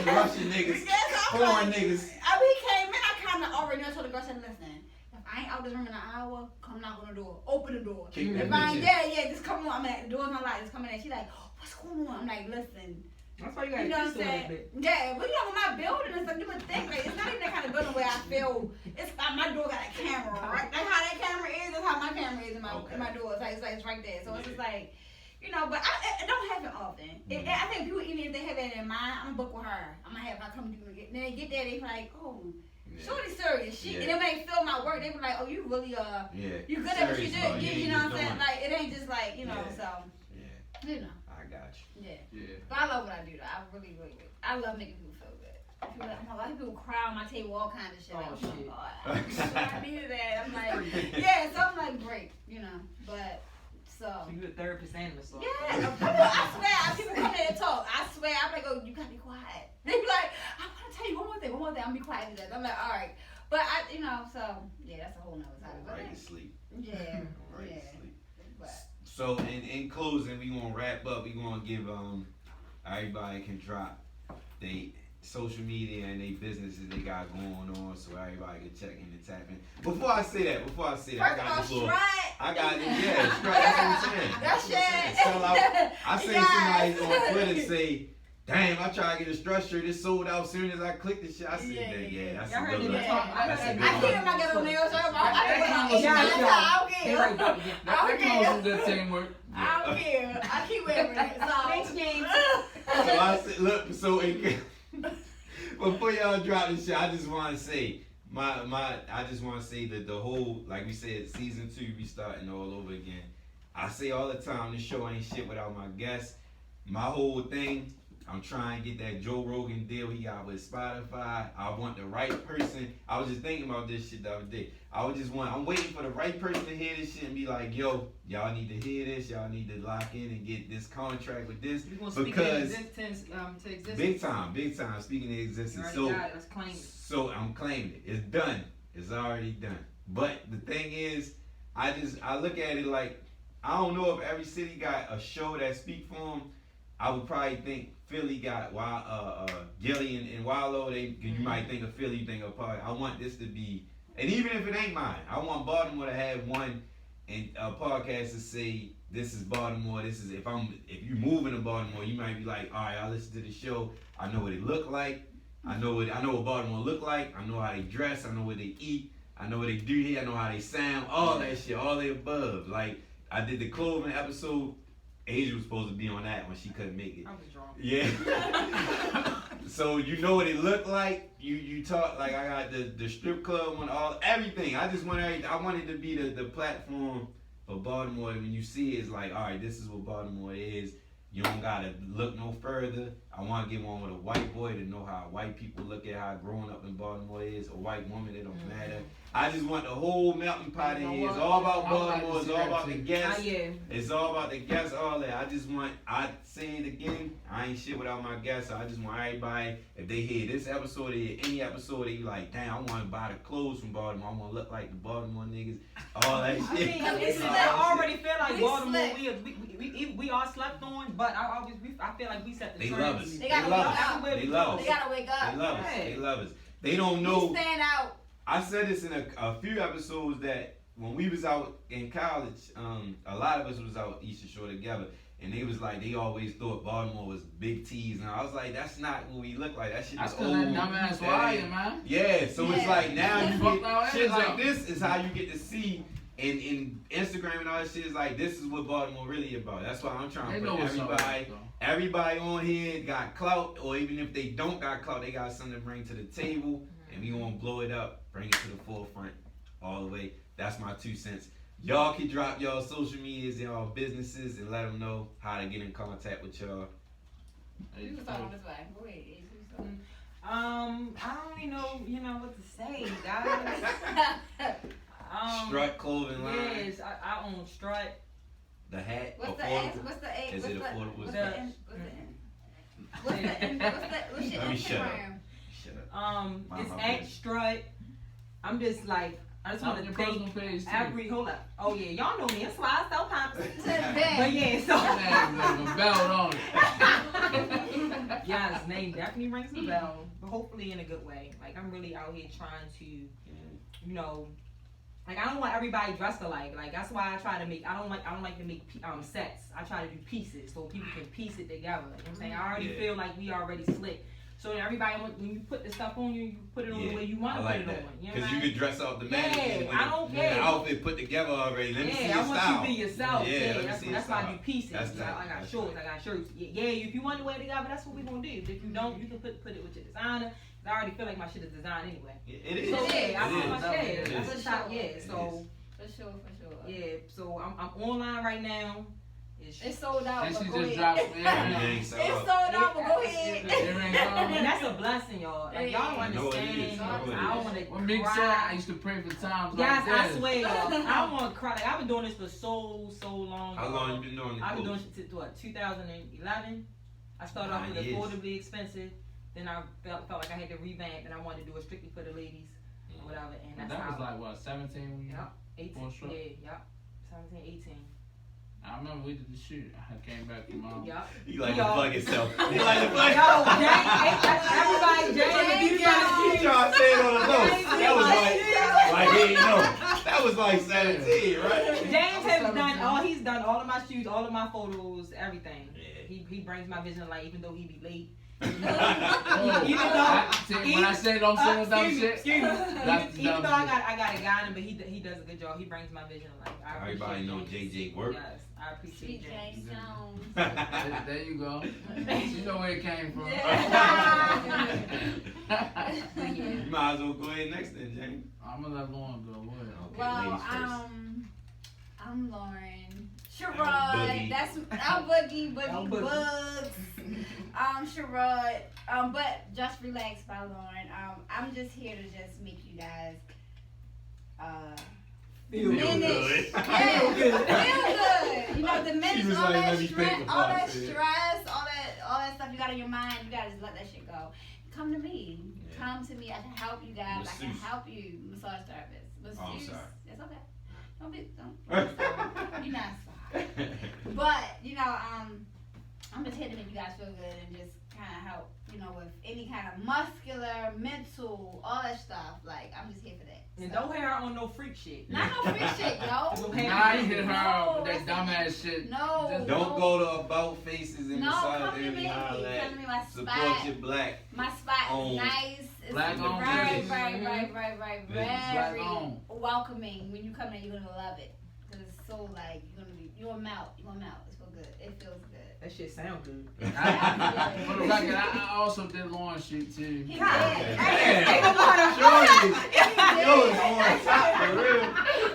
Russian niggas, foreign niggas. I mean, he came in, I kind of already know. I told the girl, I said, listen, if I ain't out this room in an hour, come knock on the door. Open the door. Kick that If I bitch ain't in. just come on. I'm at the door's not locked. Just come in there. She's like, what's going on? I'm like, listen. That's why you got You know what I'm to saying? bit. Yeah, but you know, with my building, it's like, you would think, like, it's not even that kind of building where I feel, it's my door got a camera, right? Like how that camera is, that's how my camera is in my door. It's like, it's right there. So it's just like, you know, but it don't happen often. I think people, even if they have that in mind, I'm gonna book with her. I'm gonna have her come through and then they get there, they be like, oh, shorty serious. And it may feel my work. They be like, oh, you really, you good at what you do. You know what I'm saying? Like, it ain't just like, you know, so, you know. I got you. Yeah. But I love what I do, though. I really, I love making people feel good. People, like, a lot of people cry on my table, all kinds of shit. Oh, like, shit. God, I needed that. I'm like, yeah, so I'm like, great, you know, but, so. You the therapist and the massage. Yeah, I swear, people come there and talk. I swear, I'm like, oh, you gotta be quiet. They be like, I wanna tell you one more thing, I'm gonna be quiet to that. I'm like, all right. But I, you know, so, yeah, that's a whole nother topic. Right to sleep. Yeah, Right yeah. to sleep. But. So in closing, we gonna wrap up. We gonna give everybody can drop they social media and they businesses they got going on, so everybody can check in and tap in. Before I say that, First I got this of all, little. Strut. I got it. Yeah, Strut. That's what I'm saying. That's That's what I'm saying. Sell out. I seen Yes. somebody on Twitter say, "Damn, I tried to get a Strut shirt. It sold out as soon as I clicked the shit." I said, that's Y'all a heard good me one. talk. That's a good I one. keep my ghetto nails shirt. I don't care. That comes some good teamwork. I don't care. I keep wearing it. Thanks, So. James. So I said, look, so before y'all drop this shit, I just want to say, I just want to say that the whole, like we said, season 2 be starting all over again. I say all the time, this show ain't shit without my guests. My whole thing, I'm trying to get that Joe Rogan deal he got with Spotify. I want the right person. I was just thinking about this shit the other day. I'm waiting for the right person to hear this shit and be like, yo, y'all need to hear this. Y'all need to lock in and get this contract with this. You gonna speak Because existence, to existence? big time, speaking of existence. You already got it. Let's claim it. So I'm claiming it. It's done. It's already done. But the thing is, I look at it like, I don't know if every city got a show that speak for them. I would probably think Philly got Gilly and Wallow. You might think of Philly, you think of Park. I want this to be, and even if it ain't mine, I want Baltimore to have one and a podcast to say this is Baltimore. This is if you moving to Baltimore, you might be like, all right, I listen to the show. I know what it look like. I know what Baltimore look like. I know how they dress. I know what they eat. I know what they do here. I know how they sound. All that shit. All the above. Like I did the Clothing episode. Asia was supposed to be on that when she couldn't make it. I was drunk. Yeah. So you know what it looked like. You talk like I got the strip club one, everything. I just want I wanted to be the platform for Baltimore. When you see it, it's like, all right, this is what Baltimore is. You don't gotta look no further. I want to get one with a white boy to know how white people look at how growing up in Baltimore is. A white woman, it don't matter. I just want the whole melting pot in here. It's all about Baltimore. It's all about the guests. It's all about the guests, all that. I say it again, I ain't shit without my guests. I just want everybody, if they hear this episode, they hear any episode, they be like, damn, I want to buy the clothes from Baltimore. I want to look like the Baltimore niggas. All that shit. I already feel like Baltimore, we are slept on, but I feel like we set the They trends. love us. They gotta wake up. They love us. They gotta wake up. They love us. Right. They love us. They don't know. We stand out. I said this in a few episodes that when we was out in college, a lot of us was out Eastern Shore together, and they was like, they always thought Baltimore was big T's, and I was like, that's not what we look like. That shit That's is because old. that dumbass wire, man. Yeah, so it's like now you Fuck our get shit ass like up. this is how you get to see in Instagram and all that shit is like this is what Baltimore really about. That's why I'm trying They to know put what's up, everybody. though. Everybody on here got clout, or even if they don't got clout, they got something to bring to the table, and we gonna blow it up, bring it to the forefront, all the way. That's my 2 cents. Y'all can drop y'all social medias and y'all businesses and let them know how to get in contact with y'all. You was talking this way. Go ahead. I don't even know what to say, guys. Strut clothing line. Yes, I own Strut. The hat. What's the affordable. X? What's the X? Is it affordable? What's the N? What's the N? What's your Let me shut up. Instagram? Shut up. It's my at business. Strut. I'm just like, I just want to thank page too. hold up. Oh yeah, y'all know me. That's why I sell pumps. Today. But yeah, so. Like a belt on it. Yeah, his name definitely rings a bell, but hopefully in a good way. Like I'm really out here trying to, like I don't want everybody dressed alike. Like that's why I try to make. I don't like to make sets. I try to do pieces so people can piece it together. You know what I'm saying? I already feel like we already slick. So everybody, when you put the stuff on you put it on the way you want to like put it that. on. You know Because what you can dress up the mannequin with I don't the care. outfit put together already. Let me see your I want style. you to be yourself. Yeah, let me that's see your why I style. do pieces. That's I got that's shorts, I got shirts. Yeah, if you want to wear it together, that's what we're gonna do. If you don't, you can put it with your designer. I already feel like my shit is designed anyway. It is. So yeah, I It feel is. my shit. It That's is. a shop. Yeah, so For sure. yeah, so I'm online right now. It's sold out. And But she go just ahead. dropped Everything It's sold sold out. out, but go ahead. And that's a blessing, y'all. Like y'all don't I know it understand. is. I know it I is. want to When Big said, I used to pray for times Guys, like I this. swear, y'all. I want to cry. Like, I've been doing this for so long. How long you been doing the I've been doing coach? it since what 2011. I started off with 9 years. affordably expensive. Then I felt like I had to revamp, and I wanted to do it strictly for the ladies or whatever. And that's That how. was like what, 17 when you? Yep, 18. Full strut? Yeah, yep. 17, 18. I remember we did the shoot. I came back from Yep. You like to Y'all- plug yourself. You like to plug Yo, everybody, James, You trying to say it on the low. That was like he ain't know. That was like 17, right? James has done all. He's done all of my shoots, all of my photos, everything. Yeah. He brings my vision to life, even though he be late. Oh, Even when I say don't say no dumb shit, excuse me. that's the Even dumb though I shit. got a guy in him, but he does a good job. He brings my vision to life. I Everybody know appreciate JJ James. work. Yes, I appreciate Sweet James. James Jones. There you go. You know where it came from. You might as well go ahead next then, James. I'm gonna let Lauren go. Go ahead. Okay, Well, ladies first. I'm Lauren. Boogie. Sherrod. That's I'm Boogie I'm Boogie. Bugs. Sherrod. But just relax by Lauren. I'm just here to just make you guys Feel minutes. good. Yeah, Feel good. Feel good. You know the She minutes, was all like, that let me stress, think all about that it. stress, all that stuff you got in your mind. You gotta just let that shit go. Come to me. Yeah. Come to me. I can help you guys. I can Masseuse. help you. Massage therapist. Oh, I'm Masseuse. sorry. It's okay. Don't be sorry. You're not sorry. But I'm just here to make you guys feel good and just kind of help, with any kind of muscular, mental, all that stuff. Like I'm just here for that. And don't hire on no freak shit. Not no free shit, yo. Don't Now you hit her No, with that dumbass shit. No. Just Don't go to About Faces and No, massage come to them me. and holler Come to me, my at. Support spot. your black. My spot Owned. is nice. It's Black owned very, business. very, Business. Black very owned. welcoming. When you come there, you're gonna love it. Cause it's so like you're gonna melt. You're gonna melt. It's so good. It feels good. That shit sound good. For the record, I also did Lauren's shoot too. He did. Damn. Shorty. Yo, it's on top for real. He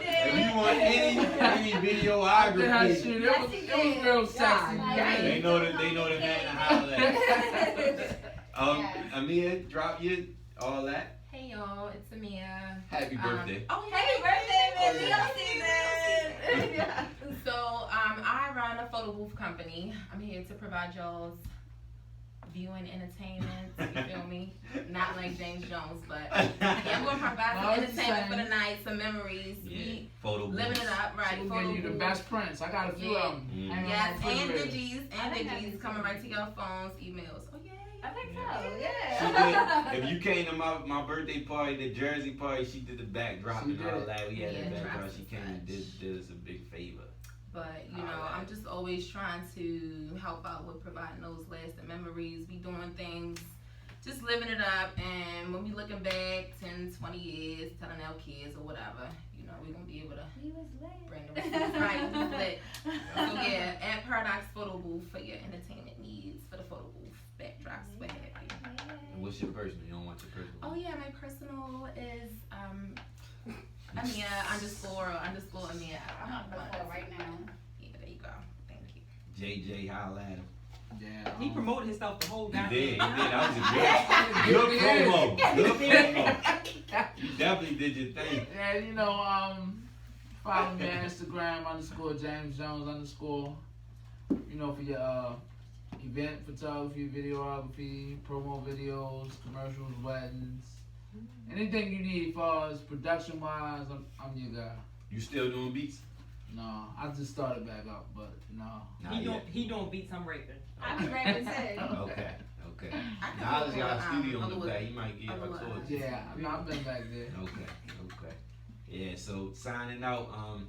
If did. you want any I did her videography, shoot. Yes, It he was did. real sexy. Yeah. they know the man to holler at. Yeah. Amia, drop your all that. Hey y'all, it's Amia. Happy birthday. Oh yeah. Happy birthday, Leo season. So I run a photo booth company. I'm here to provide y'all's viewing entertainment. You feel me? Not like James Jones, but yeah, I'm gonna provide No, some it's the entertainment for same. the night, some memories. Yeah, We photo living booths. it up, right? She'll Photo give you the booth. best prints. I got a few Yeah. of them. Mm. Hanging Yes, on my and refrigerator. digis coming right to your phones, emails. Oh yeah. I think so. She Yeah. did. If you came to my birthday party, the Jersey party, she did the backdrop She and all did. that. We had Yeah, the backdrop. drops She and came and such. did us a big favor. But you All know, right. I'm just always trying to help out with providing those lasting memories. We doing things, just living it up, and when we looking back 10, 20 years, telling our kids or whatever, we're gonna be able to He was lit. bring the receipts right. We lit. So yeah, at Paradox Photo Booth for your entertainment needs, for the photo booth, backdrops, what have you. And what's your personal? You don't want your personal? Oh yeah, my personal is Amia __ Amia. I'm on the floor right now. Yeah, there you go. Thank you. JJ, holla at him. Yeah. He promoted himself the whole He goddamn did. time. That was a good promo. Good promo. You definitely did your thing. Yeah, you know, follow me on Instagram _James Jones _ you know, for your event photography, videography, promo videos, commercials, weddings, anything you need as far as production wise, I'm your guy. You still doing beats? No, I just started back up, but no. He don't beat some raping. I be rapping too. Okay. Now he's got a studio on the back. He might give a tour. Yeah, I've been back there. Okay. Yeah, so signing out, I'm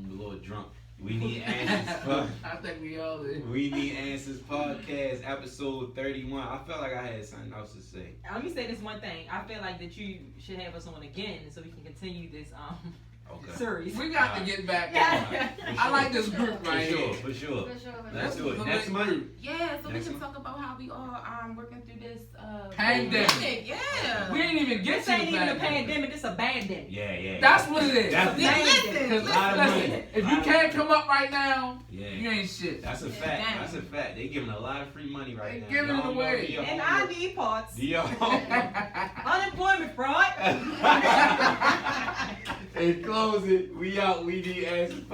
a little drunk. We Need Answers. I think we all did. We Need Answers podcast, episode 31. I felt like I had something else to say. Let me say this one thing. I feel like that you should have us on again so we can continue this series. We got to get back on. I like this group right here. For sure. For sure. Let's do it. Next month. Yeah, so Next we can month. talk about how we all working through this Pandemic. Yeah. We ain't even get This to ain't the even a pandemic, this a bandemic. Yeah. That's what it is. That's Listen, Listen, if you can't come up right now, Yeah. you ain't shit. That's a fact. They giving a lot of free money right now. They giving it Y'all away. know do your And homework. ID parts. Do your homework. Unemployment fraud. In closing, we out. We Need Answers.